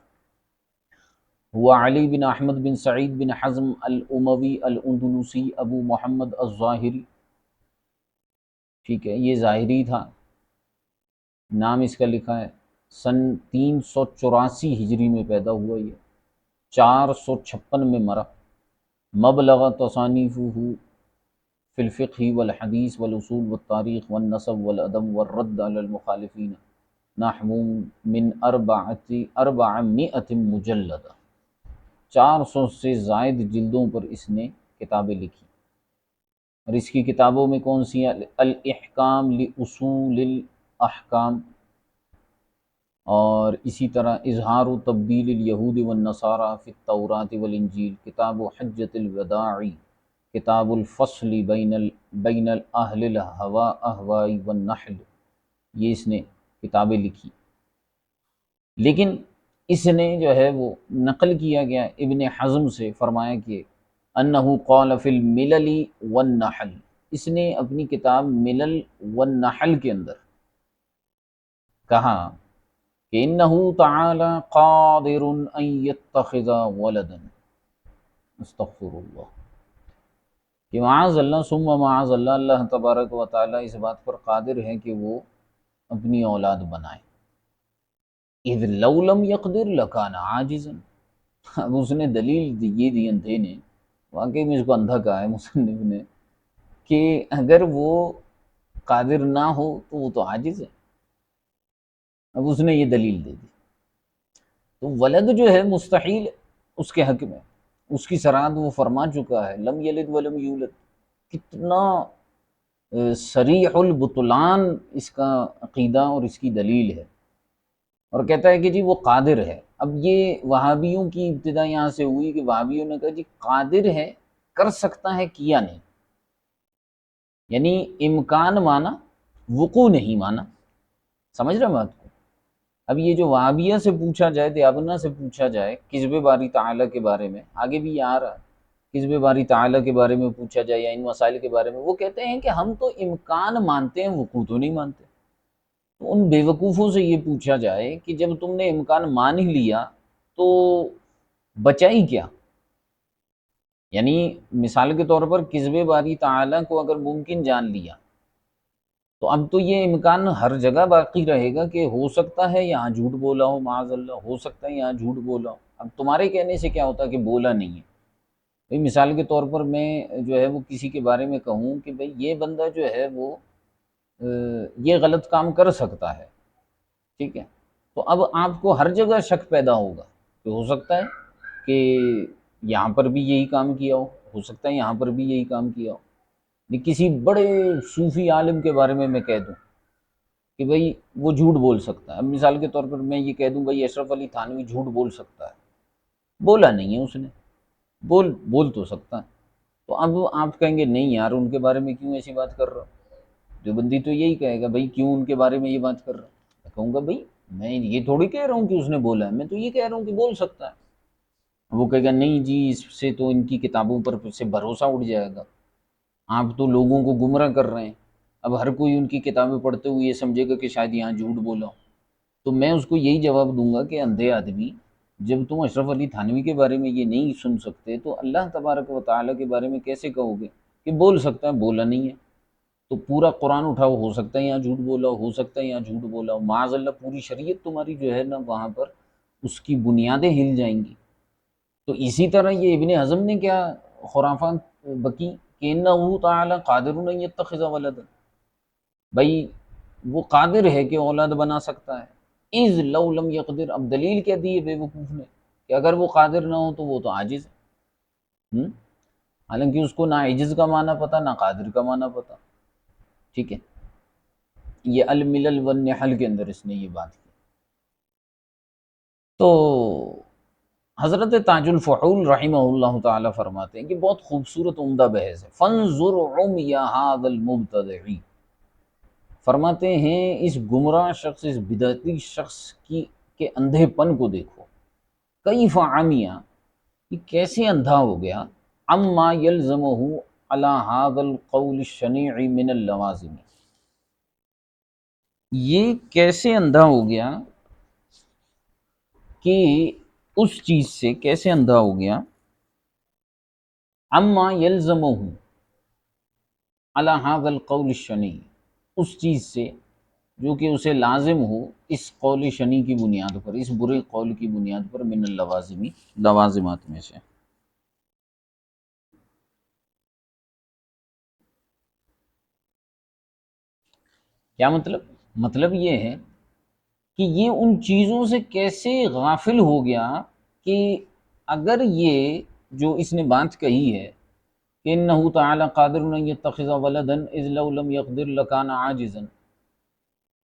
ہوا علی بن احمد بن سعید بن حزم الاموی الاندلسی ابو محمد الظاہری، ٹھیک ہے، یہ ظاہری تھا، نام اس کا لکھا ہے، سن 384 ہجری میں پیدا ہوا، یہ 456 میں مرا۔ مبلغ تصانیفہ فی الفقہ والحدیث والاصول والتاریخ والنسب والادب والرد علی المخالفین نحو من 400 مجلدہ، 400 سے زائد جلدوں پر اس نے کتابیں لکھی، اور اس کی کتابوں میں کون سی ہیں؟ الاحکام لاصول الاحکام، اور اسی طرح اظہار و تبدیل الیہود والنصارى فی التوراۃ والانجیل، کتاب حجۃ الوداع، کتاب الفصل بین اہل الاہواء والنحل، یہ اس نے کتابیں لکھی۔ لیکن اس نے جو ہے وہ نقل کیا گیا ابن حزم سے، فرمایا کہ انہ قال فی الملل والنحل، اس نے اپنی کتاب ملل والنحل کے اندر کہا کہ انہ تعالی قادر ان یتخذ ولدا، استغفر اللہ، کہ معاذ اللہ ثم معاذ اللہ، اللہ تبارک و تعالی اس بات پر قادر ہے کہ وہ اپنی اولاد بنائے۔ اذ لو لم یقدر لکان عاجزا، اب اس نے دلیل یہ دی اندھے نے، واقعی میں اس کو اندھا کہا ہے مصنف نے، کہ اگر وہ قادر نہ ہو تو وہ تو عاجز ہے، اب اس نے یہ دلیل دے دی۔ تو ولد جو ہے مستحیل اس کے حق میں، اس کی صراحت وہ فرما چکا ہے، لم یلد ولم یولد، کتنا صریح البطلان اس کا عقیدہ اور اس کی دلیل ہے، اور کہتا ہے کہ جی وہ قادر ہے۔ اب یہ وہابیوں کی ابتدا یہاں سے ہوئی کہ وہابیوں نے کہا جی قادر ہے، کر سکتا ہے، کیا نہیں، یعنی امکان مانا، وقوع نہیں مانا، سمجھ رہے ہیں بات کو؟ اب یہ جو وہابیہ سے پوچھا جائے، دیابنا سے پوچھا جائے کذب باری تعالیٰ کے بارے میں، آگے بھی یہ آ رہا ہے، کذب باری تعالیٰ کے بارے میں پوچھا جائے یا ان مسائل کے بارے میں، وہ کہتے ہیں کہ ہم تو امکان مانتے ہیں، وقوع تو نہیں مانتے۔ تو ان بیوقوفوں سے یہ پوچھا جائے کہ جب تم نے امکان مان ہی لیا تو بچا ہی کیا؟ یعنی مثال کے طور پر کذب باری تعالیٰ کو اگر ممکن جان لیا تو اب تو یہ امکان ہر جگہ باقی رہے گا کہ ہو سکتا ہے یہاں جھوٹ بولا ہو، معاذ اللہ، ہو سکتا ہے یہاں جھوٹ بولا ہو۔ اب تمہارے کہنے سے کیا ہوتا کہ بولا نہیں ہے؟ بھئی مثال کے طور پر میں جو ہے وہ کسی کے بارے میں کہوں کہ بھئی یہ بندہ جو ہے وہ یہ غلط کام کر سکتا ہے، ٹھیک ہے، تو اب آپ کو ہر جگہ شک پیدا ہوگا کہ ہو سکتا ہے کہ یہاں پر بھی یہی کام کیا ہو سکتا ہے یہاں پر بھی یہی کام کیا ہو۔ کسی بڑے صوفی عالم کے بارے میں کہہ دوں کہ بھئی وہ جھوٹ بول سکتا ہے، اب مثال کے طور پر میں یہ کہہ دوں بھئی اشرف علی تھانوی جھوٹ بول سکتا ہے، بولا نہیں ہے اس نے، بول تو سکتا ہے، تو اب آپ کہیں گے نہیں یار ان کے بارے میں کیوں ایسی بات کر رہا ہو؟ دیوبندی تو یہی کہے گا بھئی کیوں ان کے بارے میں یہ بات کر رہا ہوں؟ میں کہوں گا بھئی میں یہ تھوڑی کہہ رہا ہوں کہ اس نے بولا ہے، میں تو یہ کہہ رہا ہوں کہ بول سکتا ہے۔ وہ کہے گا نہیں جی اس سے تو ان کی کتابوں پر سے بھروسہ اٹھ جائے گا، آپ تو لوگوں کو گمراہ کر رہے ہیں، اب ہر کوئی ان کی کتابیں پڑھتے ہوئے یہ سمجھے گا کہ شاید یہاں جھوٹ بولا ہو۔ تو میں اس کو یہی جواب دوں گا کہ اندھے آدمی، جب تم اشرف علی تھانوی کے بارے میں یہ نہیں سن سکتے تو اللہ تبارک و تعالیٰ کے بارے میں کیسے کہو گے کہ بول سکتا ہے، بولا نہیں ہے؟ تو پورا قرآن اٹھاؤ، ہو سکتا ہے یہاں جھوٹ بولا ہو سکتا ہے یہاں جھوٹ بولا ہو، معاذ اللہ پوری شریعت تمہاری جو ہے نا وہاں پر اس کی بنیادیں ہل جائیں گی۔ تو اسی طرح یہ ابن حزم نے کیا خرافات بکی کہ انہ تعالی قادر ان یتخذ ولدا، بھائی وہ قادر ہے کہ اولاد بنا سکتا ہے۔ اذ لو لم یقدر، اب دلیل کیا دی ہے بے وقوف نے کہ اگر وہ قادر نہ ہو تو وہ تو عاجز ہے۔ حالانکہ اس کو نہ عجز کا معنی پتہ نہ قادر کا معنی پتہ. ٹھیک ہے، یہ الملل والنحل کے اندر اس نے یہ بات کی. تو حضرت تاج الفحول رحمہ اللہ تعالی فرماتے ہیں کہ بہت خوبصورت عمدہ بحث ہے. فانظر عمی ھذا المبتدع، فرماتے ہیں اس گمراہ شخص، اس بدعتی شخص کے اندھے پن کو دیکھو. کیف عمیہ، یہ کیسے اندھا ہو گیا، عما یلزمہ علی ھذا القول الشنیع من اللوازم، یہ کیسے اندھا ہو گیا کہ اس چیز سے، کیسے اندھا ہو گیا، عما یلزمہ علی ھذا القول الشنیع، اس چیز سے جو کہ اسے لازم ہو اس قول شنی کی بنیاد پر، اس برے قول کی بنیاد پر، من اللوازمی، لوازمات میں سے. کیا مطلب؟ مطلب یہ ہے کہ یہ ان چیزوں سے کیسے غافل ہو گیا کہ اگر یہ جو اس نے بات کہی ہے کہ انہ تعالی قادر ان یتخذ ولدا اذ لو لم یقدر لکان عاجزا،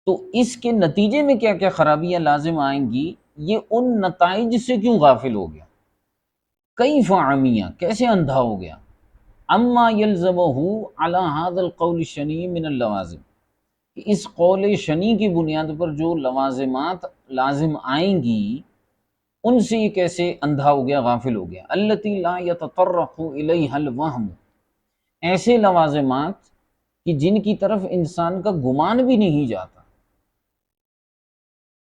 تو اس کے نتیجے میں کیا کیا خرابیاں لازم آئیں گی، یہ ان نتائج سے کیوں غافل ہو گیا. کیف عمیہ، کیسے اندھا ہو گیا، اما یلزمہ علی ھذا القول الشنیع من اللوازم، کہ اس قول شنی کی بنیاد پر جو لوازمات لازم آئیں گی ان سے یہ کیسے اندھا ہو گیا، غافل ہو گیا. التی لا یتطرق الیہا الوہم، ایسے لوازمات کہ جن کی طرف انسان کا گمان بھی نہیں جاتا.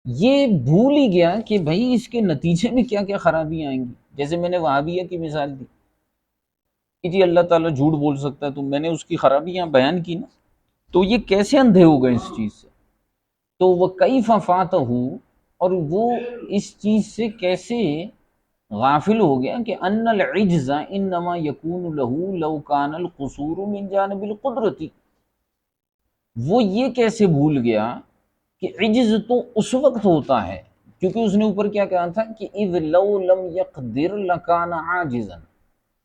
یہ بھول ہی گیا کہ بھائی اس کے نتیجے میں کیا کیا خرابیاں آئیں گی. جیسے میں نے وہابیہ کی مثال دی کہ جی اللہ تعالیٰ جھوٹ بول سکتا ہے، تو میں نے اس کی خرابیاں بیان کی نا. تو یہ کیسے اندھے ہو گئے اس چیز سے. تو وہ کیف فاتہ، اور وہ اس چیز سے کیسے غافل ہو گیا کہ ان العجز انما یکون له لو کان القصور من جانب القدرتی، وہ یہ کیسے بھول گیا کہ عجز تو اس وقت ہوتا ہے، کیونکہ اس نے اوپر کیا کہا تھا کہ اذ لو لم یقدر لکان عاجزا،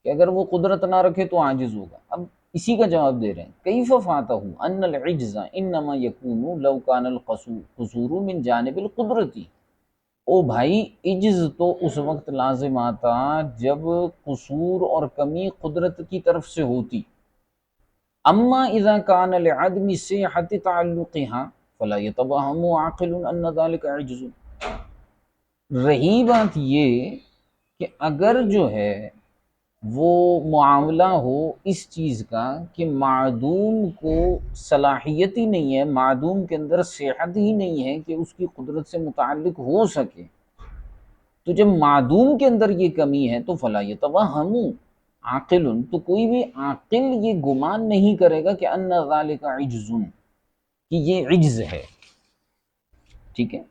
کہ اگر وہ قدرت نہ رکھے تو عاجز ہوگا. اب اسی کا جواب دے رہے ہیں، کیف فاتہ ان العجز انما یکون لو کان القصور من جانب القدرتی. او بھائی، عجز تو اس وقت لازم آتا جب قصور اور کمی قدرت کی طرف سے ہوتی. اما اذا کان لعدم صحت تعلقها فلا يتوهم عاقل ان ذلك عجز. رہی بات یہ کہ اگر جو ہے وہ معاملہ ہو اس چیز کا کہ معدوم کو صلاحیت ہی نہیں ہے، معدوم کے اندر صحت ہی نہیں ہے کہ اس کی قدرت سے متعلق ہو سکے، تو جب معدوم کے اندر یہ کمی ہے تو فلا یتوہم عاقل، تو کوئی بھی عاقل یہ گمان نہیں کرے گا کہ ان ذالک عجز، کہ یہ عجز ہے. ٹھیک ہے.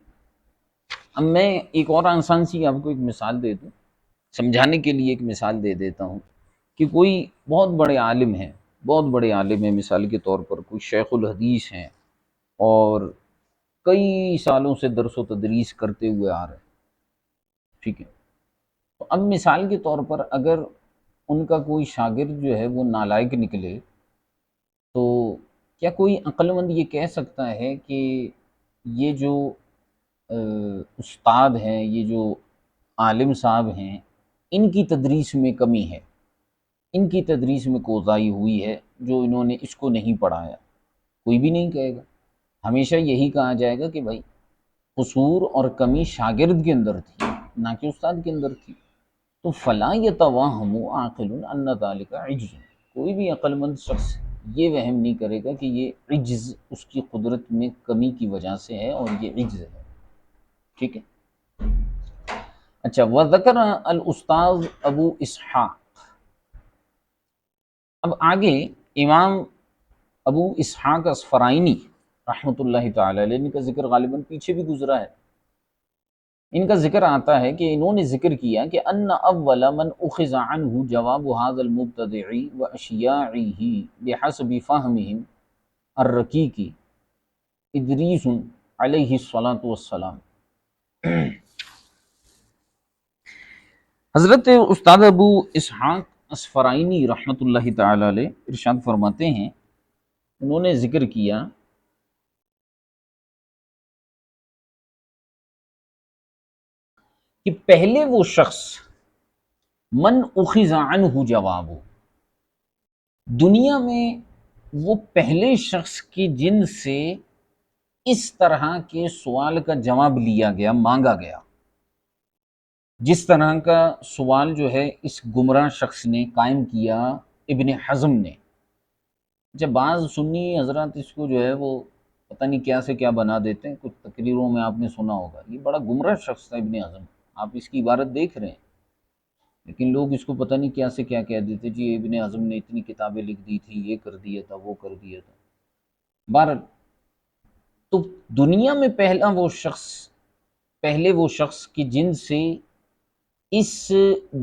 اب میں ایک اور آسان سی آپ کو ایک مثال دے دوں، سمجھانے کے لیے ایک مثال دے دیتا ہوں کہ کوئی بہت بڑے عالم ہیں، بہت بڑے عالم ہیں، مثال کے طور پر کوئی شیخ الحدیث ہیں اور کئی سالوں سے درس و تدریس کرتے ہوئے آ رہے ہیں. ٹھیک ہے. تو اب مثال کے طور پر اگر ان کا کوئی شاگرد جو ہے وہ نالائق نکلے، تو کیا کوئی عقل مند یہ کہہ سکتا ہے کہ یہ جو استاد ہیں، یہ جو عالم صاحب ہیں، ان کی تدریس میں کمی ہے، ان کی تدریس میں کوتاہی ہوئی ہے جو انہوں نے اس کو نہیں پڑھایا؟ کوئی بھی نہیں کہے گا. ہمیشہ یہی کہا جائے گا کہ بھائی قصور اور کمی شاگرد کے اندر تھی، نہ کہ استاد کے اندر تھی. تو فلا یتوہم عاقل ان ذلک عجز، کوئی بھی عقل مند شخص یہ وہم نہیں کرے گا کہ یہ عجز اس کی قدرت میں کمی کی وجہ سے ہے اور یہ عجز ہے. ٹھیک ہے. اچھا، وذکر الاستاذ ابو اسحاق، اب آگے امام ابو اسحاق اصفرائینی رحمۃ اللہ تعالی علیہ، ان کا ذکر غالباً پیچھے بھی گزرا ہے. ان کا ذکر آتا ہے کہ انہوں نے ذکر کیا کہ ان اول من اخذ عنہ جواب هذا المبتدع واشیاعه بحسب فهمهم الرقیق ادریس علیہ الصلاۃ والسلام. حضرت استاد ابو اسحاق اسفرائینی رحمۃ اللہ تعالی علیہ ارشاد فرماتے ہیں، انہوں نے ذکر کیا کہ پہلے وہ شخص من اخذ عنہ جواب، دنیا میں وہ پہلے شخص کی جن سے اس طرح کے سوال کا جواب لیا گیا، مانگا گیا، جس طرح کا سوال جو ہے اس گمراہ شخص نے قائم کیا، ابن حزم نے۔ جب بعض سنی حضرات اس کو جو ہے وہ پتہ نہیں کیا سے کیا بنا دیتے ہیں، کچھ تقریروں میں آپ نے سنا ہوگا، یہ بڑا گمراہ شخص تھا ابن حزم، آپ اس کی عبارت دیکھ رہے ہیں، لیکن لوگ اس کو پتہ نہیں کیا سے کیا کہہ دیتے، جی ابن حزم نے اتنی کتابیں لکھ دی تھی، یہ کر دیا تھا، وہ کر دیا تھا۔ بہرحال تو دنیا میں پہلے وہ شخص کی جن سے اس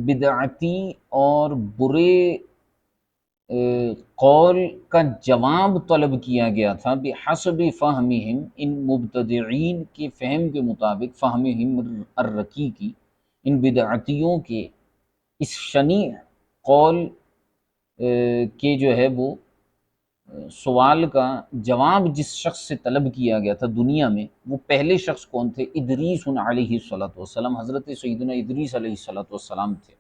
بدعتی اور برے قول کا جواب طلب کیا گیا تھا، بحسب فہمہم، ان مبتدعین کے فہم کے مطابق، فہمہم الرقی کی، ان بدعتیوں کے اس شنیع قول کے جو ہے وہ سوال کا جواب جس شخص سے طلب کیا گیا تھا دنیا میں، وہ پہلے شخص کون تھے؟ ادریس علیہ السلام، حضرت سیدنا ادریس علیہ السلام تھے۔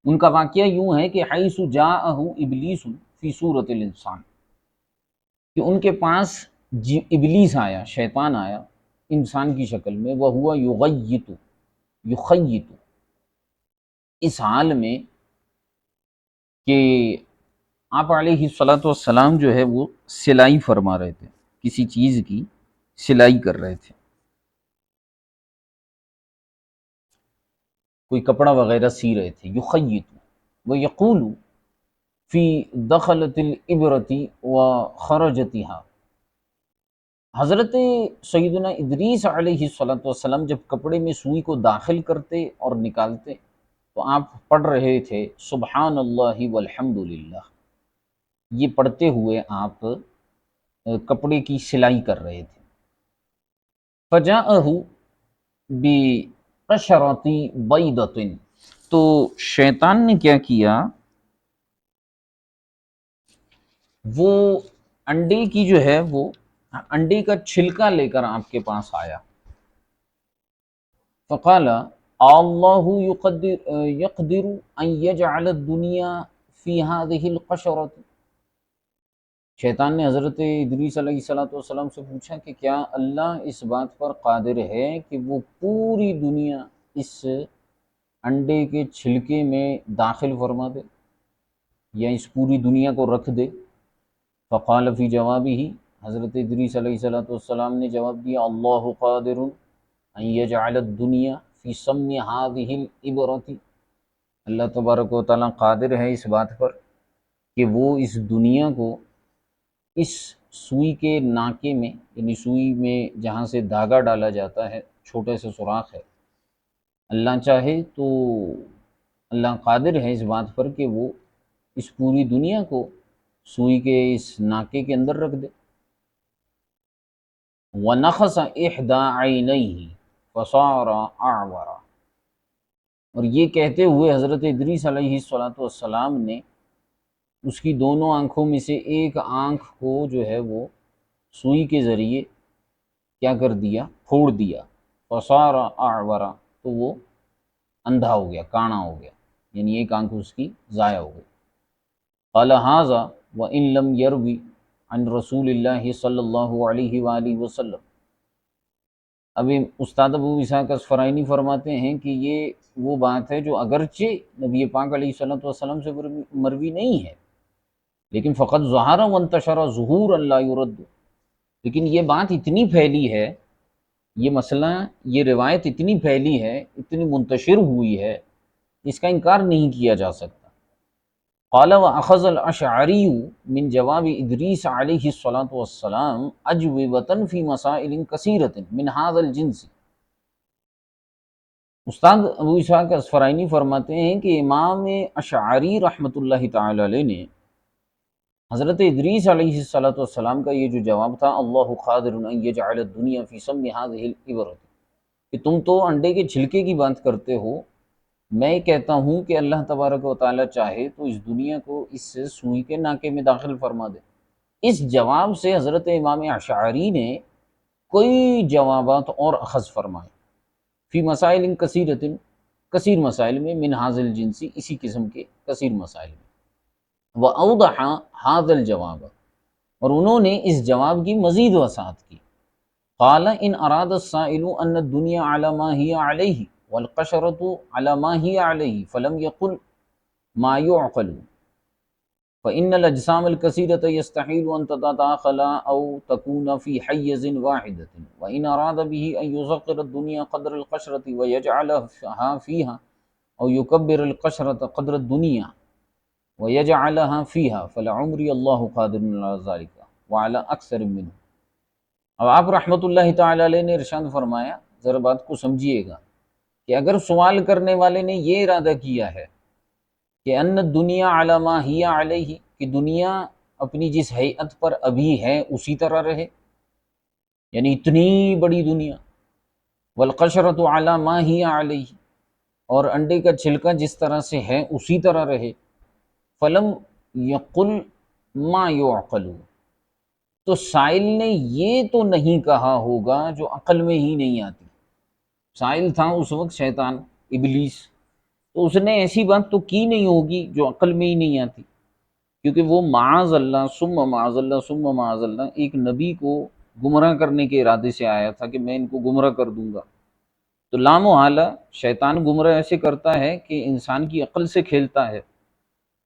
ان کا واقعہ یوں ہے کہ حیث جاءہ ابلیس فی صورت الانسان، کہ ان کے پاس ابلیس آیا، شیطان آیا انسان کی شکل میں، وہو یخیت، اس حال میں کہ آپ علیہ السلام جو ہے وہ سلائی فرما رہے تھے، کسی چیز کی سلائی کر رہے تھے، کوئی کپڑا وغیرہ سی رہے تھے، یخیت ویقول فی دخلت الابرۃ وخرجتها، حضرت سیدنا ادریس علیہ السلام جب کپڑے میں سوئی کو داخل کرتے اور نکالتے تو آپ پڑھ رہے تھے سبحان اللہ والحمد للہ، یہ پڑھتے ہوئے آپ کپڑے کی سلائی کر رہے تھے۔ فجاءہ بقشرۃ بیضۃ، تو شیطان نے کیا کیا، وہ انڈے کی جو ہے وہ انڈے کا چھلکا لے کر آپ کے پاس آیا، فقال اللہ یقدر ان یجعل الدنیا فی هذه القشرۃ، شیطان نے حضرت ادریس علیہ السلام سے پوچھا کہ کیا اللہ اس بات پر قادر ہے کہ وہ پوری دنیا اس انڈے کے چھلکے میں داخل فرما دے، یا اس پوری دنیا کو رکھ دے؟ فقال فی جوابہ، حضرت ادریس علیہ السلام نے جواب دیا، اللہ قادر ان یجعل الدنیا فی سم هذه الابرۃ، اللہ تبارک و تعالیٰ قادر ہے اس بات پر کہ وہ اس دنیا کو اس سوئی کے ناکے میں، یعنی سوئی میں جہاں سے دھاگا ڈالا جاتا ہے، چھوٹے سے سوراخ ہے، اللہ چاہے تو اللہ قادر ہے اس بات پر کہ وہ اس پوری دنیا کو سوئی کے اس ناکے کے اندر رکھ دے۔ وَنَخَسَ إِحْدَى عَيْنَيْهِ فَصَارَ أَعْوَرَ، اور یہ کہتے ہوئے حضرت ادریس علیہ السلام نے اس کی دونوں آنکھوں میں سے ایک آنکھ کو جو ہے وہ سوئی کے ذریعے کیا کر دیا، پھوڑ دیا، فصار اعور، تو وہ اندھا ہو گیا، کانا ہو گیا، یعنی ایک آنکھ اس کی ضائع ہو گئی۔ قال ھذا وان لم یروی عن رسول اللہ صلی اللہ علیہ وآلہ وسلم، ابھی استاد ابو اسحاق اصفرائینی فرماتے ہیں کہ یہ وہ بات ہے جو اگرچہ نبی پاک علیہ السلام سے مروی نہیں ہے، لیکن فقط ظہر وانتشر ظہور لا یرد، لیکن یہ بات اتنی پھیلی ہے، یہ مسئلہ، یہ روایت اتنی پھیلی ہے، اتنی منتشر ہوئی ہے، اس کا انکار نہیں کیا جا سکتا۔ قال واخذ الاشعری من جواب ادریس علیہ السلام اجوبۃ فی مسائل کثیرۃ من ھذا الجنس، استاد ابو اسحاق اصفرائینی فرماتے ہیں کہ امام اشعری رحمۃ اللہ تعالی علیہ نے حضرت ادریس علیہ السلام کا یہ جو جواب تھا، اللہ قادر ان یجعل الدنیا فی سم هذه الابرۃ، کہ تم تو انڈے کے چھلکے کی بات کرتے ہو، میں کہتا ہوں کہ اللہ تبارک و تعالیٰ چاہے تو اس دنیا کو اس سے سوئی کے ناکے میں داخل فرما دے۔ اس جواب سے حضرت امام اشعری نے کوئی جوابات اور اخذ فرمائے، فی مسائل کثیرۃ، کثیر مسائل میں، من حاضل الجنسی، اسی قسم کے کثیر مسائل میں، وأوضح هذا الجواب، اور انہوں نے اس جواب کی مزید وضاحت کی۔ قال ان اراد السائل ان الدنيا على ما هي عليه والقشرة على ما هي عليه فلم يقل ما يعقل، فإن الأجسام الكثيرة يستحيل أن تتداخل أو تكون في حيز واحدة، وإن أراد به أن يصغر الدنيا قدر القشرة ويجعلها فيها أو يكبر القشرة قدر الدنيا ويجعلها فيها فلعمري الله قادر على ذلك وعلى أكثر منه۔ اب آپ رحمۃ اللہ تعالی علیہ نے ارشاد فرمایا، ذرا بات کو سمجھیے گا، کہ اگر سوال کرنے والے نے یہ ارادہ کیا ہے کہ ان الدنیا علی ما ہی علیہ، کہ دنیا اپنی جس ہیئت پر ابھی ہے اسی طرح رہے، یعنی اتنی بڑی دنیا، والقشرۃ علی ما ہی علیہ، اور انڈے کا چھلکا جس طرح سے ہے اسی طرح رہے، فلم یقل ما یعقل، تو سائل نے یہ تو نہیں کہا ہوگا جو عقل میں ہی نہیں آتی۔ سائل تھا اس وقت شیطان، ابلیس، تو اس نے ایسی بات تو کی نہیں ہوگی جو عقل میں ہی نہیں آتی، کیونکہ وہ معاذ اللہ ثم معاذ اللہ ثم معاذ اللہ ایک نبی کو گمراہ کرنے کے ارادے سے آیا تھا کہ میں ان کو گمراہ کر دوں گا۔ تو لا محالہ شیطان گمراہ ایسے کرتا ہے کہ انسان کی عقل سے کھیلتا ہے،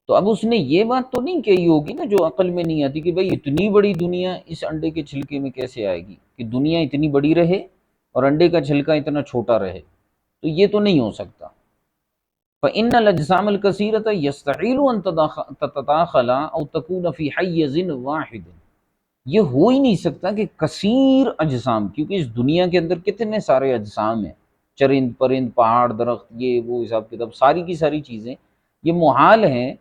تو اب اس نے یہ بات تو نہیں کہی ہوگی نا جو عقل میں نہیں آتی، کہ بھئی اتنی بڑی دنیا اس انڈے کے چھلکے میں کیسے آئے گی، کہ دنیا اتنی بڑی رہے اور انڈے کا چھلکا اتنا چھوٹا رہے، تو یہ تو نہیں ہو سکتا۔ فإن الأجسام الكثيرة يستحيل أن تتداخل أو تكون في حيز واحد، یہ ہو ہی نہیں سکتا کہ کثیر اجسام، کیونکہ اس دنیا کے اندر کتنے سارے اجسام ہیں، چرند پرند، پہاڑ درخت، یہ وہ حساب کتاب، ساری کی ساری چیزیں، یہ محال ہیں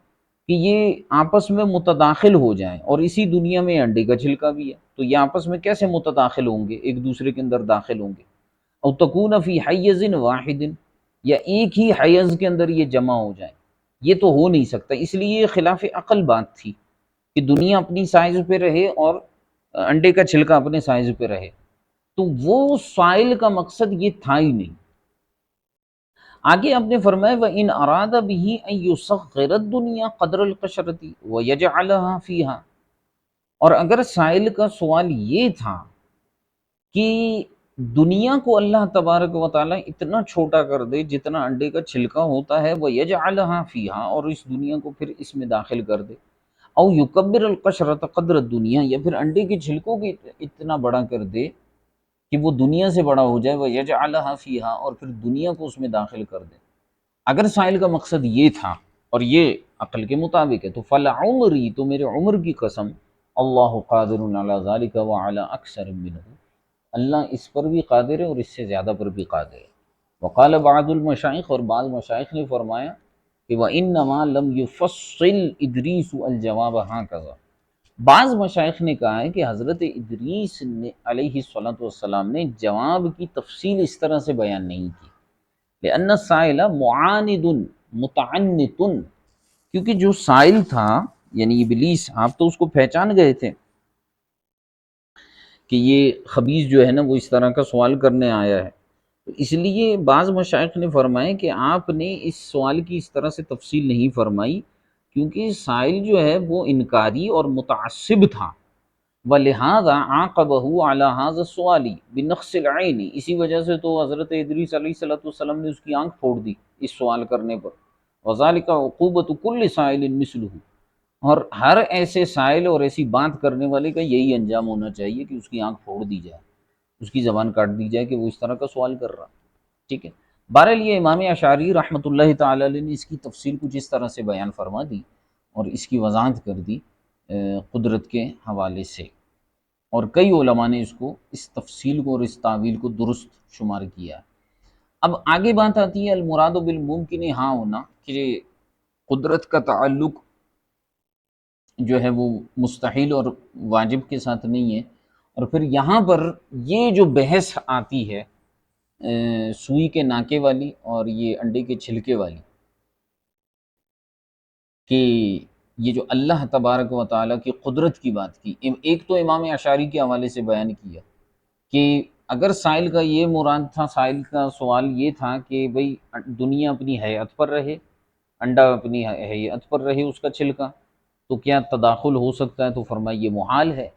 کہ یہ آپس میں متداخل ہو جائیں، اور اسی دنیا میں انڈے کا چھلکا بھی ہے، تو یہ آپس میں کیسے متداخل ہوں گے، ایک دوسرے کے اندر داخل ہوں گے۔ او تکون فی حیز واحد، یا ایک ہی حیز کے اندر یہ جمع ہو جائیں، یہ تو ہو نہیں سکتا، اس لیے یہ خلاف عقل بات تھی کہ دنیا اپنی سائز پہ رہے اور انڈے کا چھلکا اپنے سائز پہ رہے، تو وہ سائل کا مقصد یہ تھا ہی نہیں۔ آگے آپ نے فرمایا وَإِنْ أَرَادَ بِهِ أَن يُصَغِّرَ الدُّنْيَا قَدْرَ الْقَشْرَةِ وَيَجْعَلَهَا فِيهَا، اور اگر سائل کا سوال یہ تھا کہ دنیا کو اللہ تبارک و تعالیٰ اتنا چھوٹا کر دے جتنا انڈے کا چھلکا ہوتا ہے، وَيَجْعَلَهَا فِيهَا، اور اس دنیا کو پھر اس میں داخل کر دے، او یکبر القشرۃ قدر الدنیا، یا پھر انڈے کے چھلکوں کو اتنا بڑا کر دے کہ وہ دنیا سے بڑا ہو جائے، وَيَجْعَلَهَا فِيهَا، اور پھر دنیا کو اس میں داخل کر دے، اگر سائل کا مقصد یہ تھا اور یہ عقل کے مطابق ہے، تو فَلَعُمْرِي، تو میرے عمر کی قسم، اللہ قادر علی ذلک وعلی اکثر منہ، اللہ اس پر بھی قادر ہے اور اس سے زیادہ پر بھی قادر ہے۔ وقال بعض المشائخ، اور بعض مشائخ نے فرمایا کہ وَإِنَّمَا لَمْ يُفَصِّلْ إِدْرِيسُ الْجَوَابَ هَكَذَا، بعض مشائخ نے کہا ہے کہ حضرت ادریس نے علیہ الصلوۃ والسلام نے جواب کی تفصیل اس طرح سے بیان نہیں کی، لأن السائل معاند متعنت، کیونکہ جو سائل تھا یعنی ابلیس، آپ تو اس کو پہچان گئے تھے کہ یہ خبیث جو ہے نا وہ اس طرح کا سوال کرنے آیا ہے، تو اس لیے بعض مشائخ نے فرمایا کہ آپ نے اس سوال کی اس طرح سے تفصیل نہیں فرمائی، کیونکہ سائل جو ہے وہ انکاری اور متعصب تھا، وَلِهَذَا عَاقَبَهُ عَلَى هَذَا السُّؤَالِ بِنَقْصِ الْعَيْنِ، اسی وجہ سے تو حضرت ادریس علیہ السلام نے اس کی آنکھ پھوڑ دی اس سوال کرنے پر، وَذَلِكَ عُقُوبَةُ كُلِّ سَائِلٍ مِثْلُهُ، اور ہر ایسے سائل اور ایسی بات کرنے والے کا یہی انجام ہونا چاہیے کہ اس کی آنکھ پھوڑ دی جائے، اس کی زبان کاٹ دی جائے کہ وہ اس طرح کا سوال کر رہا، ٹھیک ہے۔ بہرحال یہ امام اشعری رحمۃ اللہ تعالی علیہ نے اس کی تفصیل کچھ اس طرح سے بیان فرما دی اور اس کی وضاحت کر دی قدرت کے حوالے سے، اور کئی علماء نے اس کو، اس تفصیل کو اور اس تعویل کو درست شمار کیا۔ اب آگے بات آتی ہے المراد بالممکن ہاں ہونا، کہ قدرت کا تعلق جو ہے وہ مستحیل اور واجب کے ساتھ نہیں ہے، اور پھر یہاں پر یہ جو بحث آتی ہے سوئی کے ناکے والی اور یہ انڈے کے چھلکے والی، کہ یہ جو اللہ تبارک و تعالیٰ کی قدرت کی بات کی، ایک تو امام اشعری کے حوالے سے بیان کیا کہ اگر سائل کا یہ مراد تھا، سائل کا سوال یہ تھا کہ بھئی دنیا اپنی ہیئت پر رہے، انڈا اپنی ہیئت پر رہے اس کا چھلکا، تو کیا تداخل ہو سکتا ہے؟ تو فرمایا یہ محال ہے،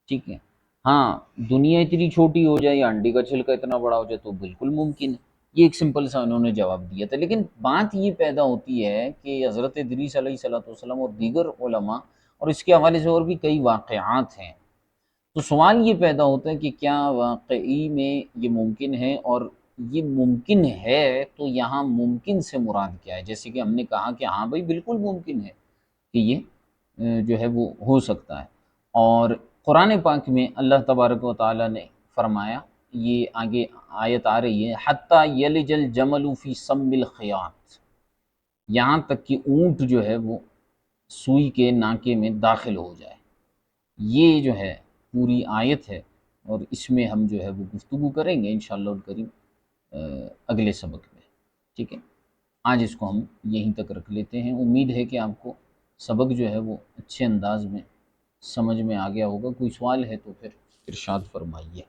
ٹھیک ہے، ہاں دنیا اتنی چھوٹی ہو جائے یا انڈے کا چھلکا اتنا بڑا ہو جائے تو بالکل ممکن ہے۔ یہ ایک سمپل سا انہوں نے جواب دیا تھا، لیکن بات یہ پیدا ہوتی ہے کہ حضرت ادریس علیہ الصلوۃ والسلام اور دیگر علماء، اور اس کے حوالے سے اور بھی کئی واقعات ہیں، تو سوال یہ پیدا ہوتا ہے کہ کیا واقعی میں یہ ممکن ہے، اور یہ ممکن ہے تو یہاں ممکن سے مراد کیا ہے؟ جیسے کہ ہم نے کہا کہ ہاں بھائی بالکل ممکن ہے کہ یہ جو ہے وہ ہو سکتا ہے، اور قرآن پاک میں اللہ تبارک و تعالیٰ نے فرمایا، یہ آگے آیت آ رہی ہے، حتیٰ یلج الجمل فی سم الخیاط، یہاں تک کہ اونٹ جو ہے وہ سوئی کے ناکے میں داخل ہو جائے۔ یہ جو ہے پوری آیت ہے، اور اس میں ہم جو ہے وہ گفتگو کریں گے انشاءاللہ الکریم اگلے سبق میں، ٹھیک ہے۔ آج اس کو ہم یہیں تک رکھ لیتے ہیں، امید ہے کہ آپ کو سبق جو ہے وہ اچھے انداز میں سمجھ میں آ گیا ہوگا۔ کوئی سوال ہے تو پھر ارشاد فرمائیے۔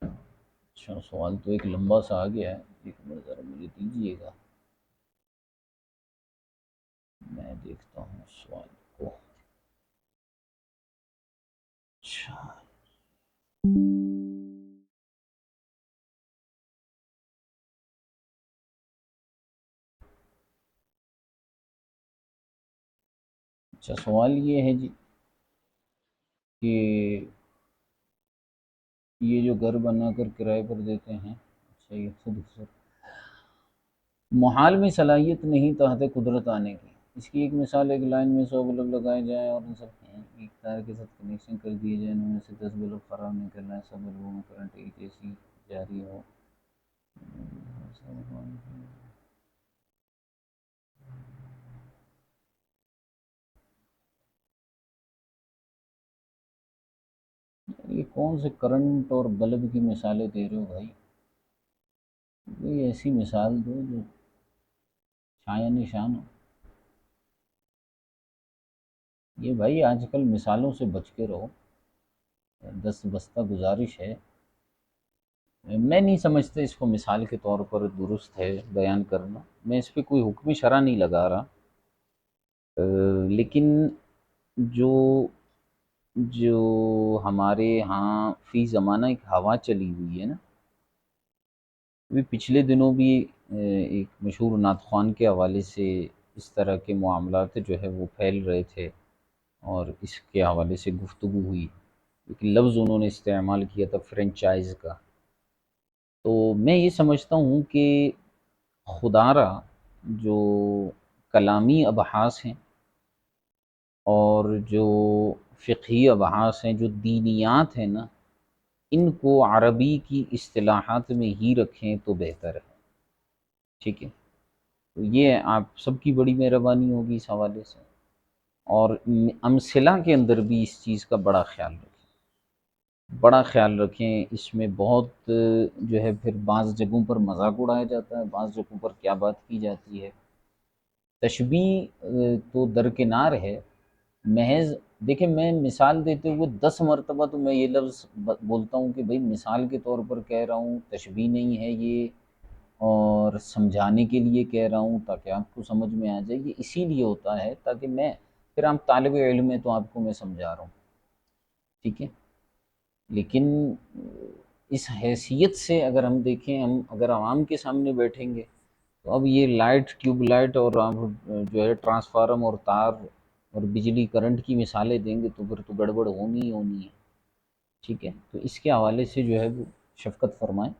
اچھا سوال تو ایک لمبا سا آ گیا ہے، ایک منٹ ذرا مجھے دیجیے گا، میں دیکھتا ہوں سوال کو۔ اچھا اچھا سوال یہ ہے جی کہ یہ جو گھر بنا کر کرائے پر دیتے ہیں، اچھا یہ خود محال میں صلاحیت نہیں تحت قدرت آنے کی، اس کی ایک مثال، ایک لائن میں 100 بلب لگائے جائیں اور ان سب ایک تار کے ساتھ کنیکشن کر دیے جائیں، ان میں سے 10 بلب فراہم نہیں کرنا ہے، 100 بلبوں میں کرنٹ ایک جیسی جاری ہو۔ یہ کون سے کرنٹ اور بلب کی مثالیں دے رہے ہو بھائی؟ کوئی ایسی مثال دو جو چھایا نشان ہو۔ یہ بھائی آج کل مثالوں سے بچ کے رہو، دست بستہ گزارش ہے، میں نہیں سمجھتا اس کو مثال کے طور پر درست ہے بیان کرنا، میں اس پہ کوئی حکم شرع نہیں لگا رہا، لیکن جو جو ہمارے ہاں فی زمانہ ایک ہوا چلی ہوئی ہے نا، ابھی پچھلے دنوں بھی ایک مشہور نعت خوان کے حوالے سے اس طرح کے معاملات جو ہے وہ پھیل رہے تھے، اور اس کے حوالے سے گفتگو ہوئی، ایک لفظ انہوں نے استعمال کیا تھا فرینچائز کا، تو میں یہ سمجھتا ہوں کہ خدا را جو کلامی ابحاث ہیں اور جو فقہی ابحاث ہیں، جو دینیات ہیں نا، ان کو عربی کی اصطلاحات میں ہی رکھیں تو بہتر ہے، ٹھیک ہے، تو یہ آپ سب کی بڑی مہربانی ہوگی اس حوالے سے، اور امثلہ کے اندر بھی اس چیز کا بڑا خیال رکھیں، بڑا خیال رکھیں، اس میں بہت جو ہے پھر بعض جگہوں پر مذاق اڑایا جاتا ہے، بعض جگہوں پر کیا بات کی جاتی ہے، تشبیہ تو درکنار ہے، محض دیکھیں میں مثال دیتے ہوئے 10 مرتبہ تو میں یہ لفظ بولتا ہوں کہ بھئی مثال کے طور پر کہہ رہا ہوں، تشبیہ نہیں ہے یہ، اور سمجھانے کے لیے کہہ رہا ہوں تاکہ آپ کو سمجھ میں آ جائے، یہ اسی لیے ہوتا ہے تاکہ میں پھر آپ طالب علم ہے تو آپ کو میں سمجھا رہا ہوں، ٹھیک ہے، لیکن اس حیثیت سے اگر ہم دیکھیں، ہم اگر عوام کے سامنے بیٹھیں گے تو اب یہ لائٹ، ٹیوب لائٹ، اور آپ جو ہے ٹرانسفارم اور تار اور بجلی کرنٹ کی مثالیں دیں گے تو پھر تو گڑبڑ ہونی ہی ہونی ہے، ٹھیک ہے، تو اس کے حوالے سے جو ہے وہ شفقت فرمائیں،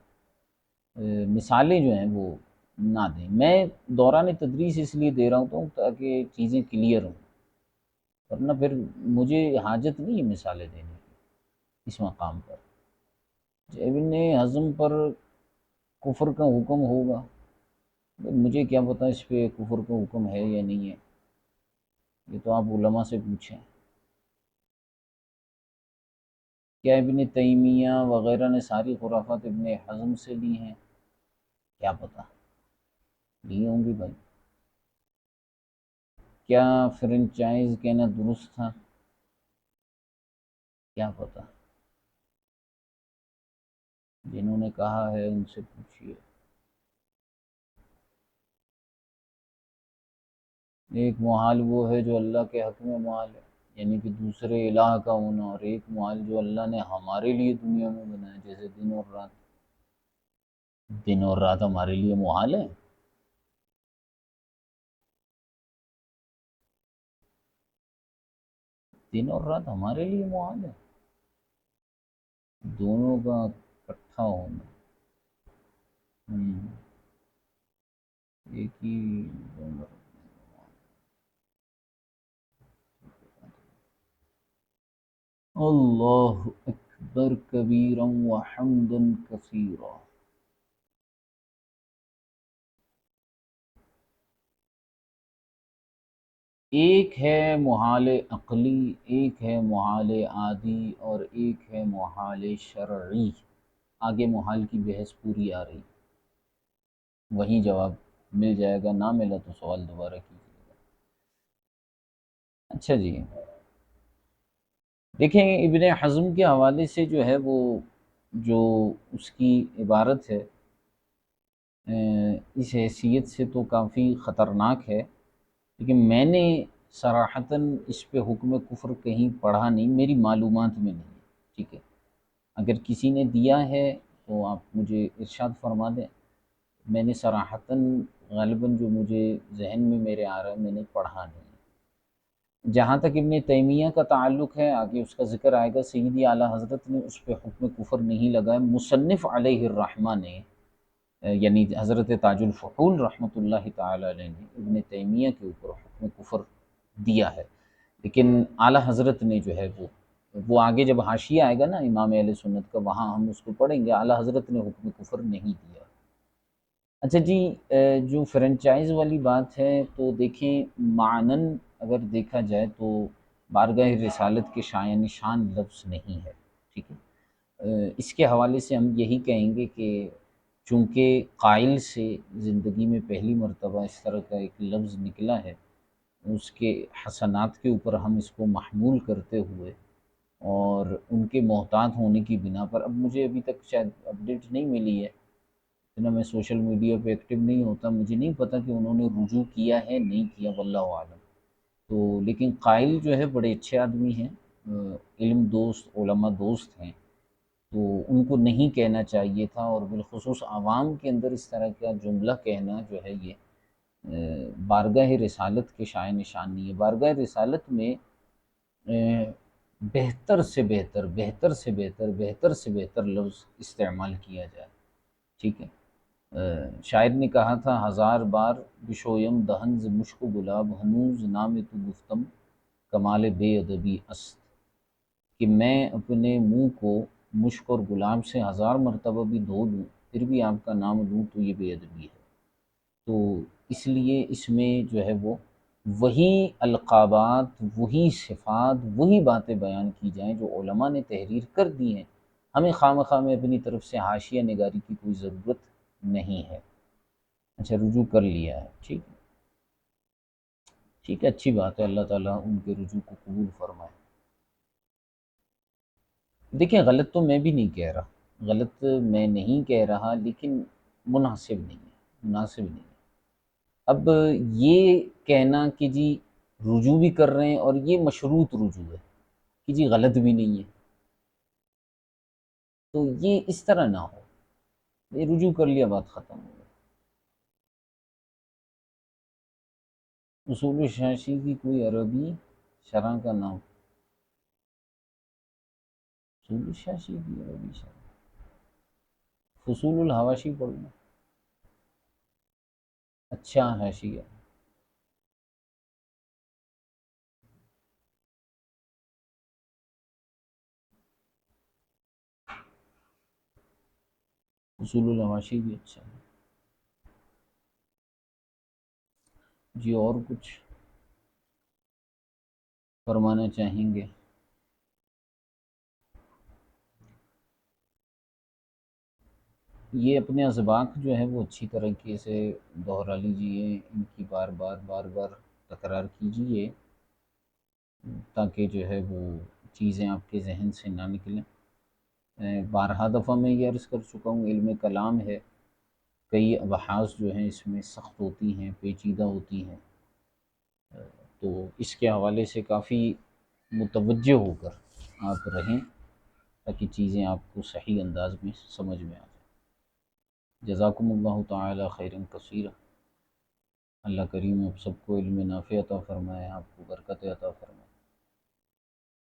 مثالیں جو ہیں وہ نہ دیں، میں دوران تدریس اس لیے دے رہا ہوں تاکہ چیزیں کلیئر ہوں، ورنہ پھر مجھے حاجت نہیں ہے مثالیں دینے کی اس مقام پر۔ ابن حزم پر کفر کا حکم ہوگا، مجھے کیا پتہ اس پہ کفر کا حکم ہے یا نہیں ہے، یہ تو آپ علماء سے پوچھیں۔ کیا ابن تیمیہ وغیرہ نے ساری خرافات ابن حزم سے لی ہیں؟ کیا پتہ، لی ہوں گی بھائی۔ کیا فرنچائز کہنا درست تھا؟ کیا پتہ، جنہوں نے کہا ہے ان سے پوچھیے۔ ایک محال وہ ہے جو اللہ کے حق میں محال ہے، یعنی کہ دوسرے الہ کا ہونا، اور ایک محال جو اللہ نے ہمارے لیے دنیا میں بنایا، جیسے دن اور رات۔ دن اور رات ہمارے لیے محال ہے؟ دن اور رات ہمارے لیے محال ہے؟ دونوں کا اکٹھا ہونا، ایک ہی دونوں۔ اللہ اکبر کبیرا وحمدا کثیرا۔ ایک ہے محال عقلی، ایک ہے محال عادی، اور ایک ہے محال شرعی۔ آگے محال کی بحث پوری آ رہی، وہیں جواب مل جائے گا، نہ ملا تو سوال دوبارہ کیجیے گا۔ اچھا جی، دیکھیں ابن حزم کے حوالے سے جو ہے وہ، جو اس کی عبارت ہے اس حیثیت سے تو کافی خطرناک ہے، لیکن میں نے صراحتاً اس پہ حکم کفر کہیں پڑھا نہیں، میری معلومات میں نہیں ہے، ٹھیک ہے؟ اگر کسی نے دیا ہے تو آپ مجھے ارشاد فرما دیں۔ میں نے صراحتاً غالباً جو مجھے ذہن میں میرے آ رہا ہے، میں نے پڑھا نہیں۔ جہاں تک ابن تیمیہ کا تعلق ہے، آگے اس کا ذکر آئے گا، سیدی اعلیٰ حضرت نے اس پہ حکم کفر نہیں لگایا، مصنف علیہ الرحمہ نے یعنی حضرت تاج الفحول رحمۃ اللہ تعالی علیہ نے ابن تیمیہ کے اوپر حکم کفر دیا ہے، لیکن اعلیٰ حضرت نے جو ہے وہ آگے جب حاشیہ آئے گا نا امام اہل سنت کا، وہاں ہم اس کو پڑھیں گے، اعلیٰ حضرت نے حکم کفر نہیں دیا۔ اچھا جی، جو فرنچائز والی بات ہے تو دیکھیں معنن اگر دیکھا جائے تو بارگاہ رسالت کے شایان نشان لفظ نہیں ہے، ٹھیک ہے؟ اس کے حوالے سے ہم یہی کہیں گے کہ چونکہ قائل سے زندگی میں پہلی مرتبہ اس طرح کا ایک لفظ نکلا ہے، اس کے حسنات کے اوپر ہم اس کو محمول کرتے ہوئے اور ان کے محتاط ہونے کی بنا پر، اب مجھے ابھی تک شاید اپڈیٹ نہیں ملی ہے، اتنا میں سوشل میڈیا پہ ایکٹیو نہیں ہوتا، مجھے نہیں پتہ کہ انہوں نے رجوع کیا ہے نہیں کیا، واللہ عالم۔ تو لیکن قائل جو ہے بڑے اچھے آدمی ہیں، علم دوست، علماء دوست ہیں، تو ان کو نہیں کہنا چاہیے تھا، اور بالخصوص عوام کے اندر اس طرح کا جملہ کہنا جو ہے یہ بارگاہ رسالت کے شائع نشان نہیں ہے۔ بارگاہ رسالت میں بہتر سے بہتر، بہتر سے بہتر، بہتر سے بہتر لفظ استعمال کیا جائے، ٹھیک ہے؟ شاعر نے کہا تھا، ہزار بار بشویم دہن ز مشک و گلاب، ہنوز نام تو گفتم کمال بے ادبی است، کہ میں اپنے منہ کو مشک اور گلاب سے ہزار مرتبہ بھی دھو لوں، پھر بھی آپ کا نام لوں تو یہ بے ادبی ہے۔ تو اس لیے اس میں جو ہے وہ وہی القابات، وہی صفات، وہی باتیں بیان کی جائیں جو علماء نے تحریر کر دی ہیں، ہمیں خواہ میں اپنی طرف سے حاشیہ نگاری کی کوئی ضرورت نہیں ہے۔ اچھا، رجوع کر لیا ہے، ٹھیک ہے، ٹھیک ہے، اچھی بات ہے، اللہ تعالیٰ ان کے رجوع کو قبول فرمائے۔ دیکھیں غلط تو میں بھی نہیں کہہ رہا، غلط میں نہیں کہہ رہا، لیکن مناسب نہیں ہے، مناسب نہیں ہے۔ اب یہ کہنا کہ جی رجوع بھی کر رہے ہیں اور یہ مشروط رجوع ہے، کہ جی غلط بھی نہیں ہے، تو یہ اس طرح نہ ہو، یہ رجوع کر لیا بات ختم ہو گئی۔ اصول شاشی کی کوئی عربی شرح کا نام؟ اصول شاشی کی عربی شرح فصول الحواشی پڑھنا، اچھا حاشیہ، اصول الحواشی بھی اچھا ہے جی۔ اور کچھ فرمانا چاہیں گے؟ یہ اپنے اسباق جو ہے وہ اچھی طریقے سے دہرا لیجئے، ان کی بار بار بار بار تکرار کیجئے، تاکہ جو ہے وہ چیزیں آپ کے ذہن سے نہ نکلیں۔ بارہا دفعہ میں یہ عرض کر چکا ہوں، علم کلام ہے، کئی ابحاث جو ہیں اس میں سخت ہوتی ہیں، پیچیدہ ہوتی ہیں، تو اس کے حوالے سے کافی متوجہ ہو کر آپ رہیں، تاکہ چیزیں آپ کو صحیح انداز میں سمجھ میں آ جائیں۔ جزاکم اللہ تعالی خیرا کثیرا۔ اللہ کریم آپ سب کو علم نافع عطا فرمائے، آپ کو برکت عطا فرمائے۔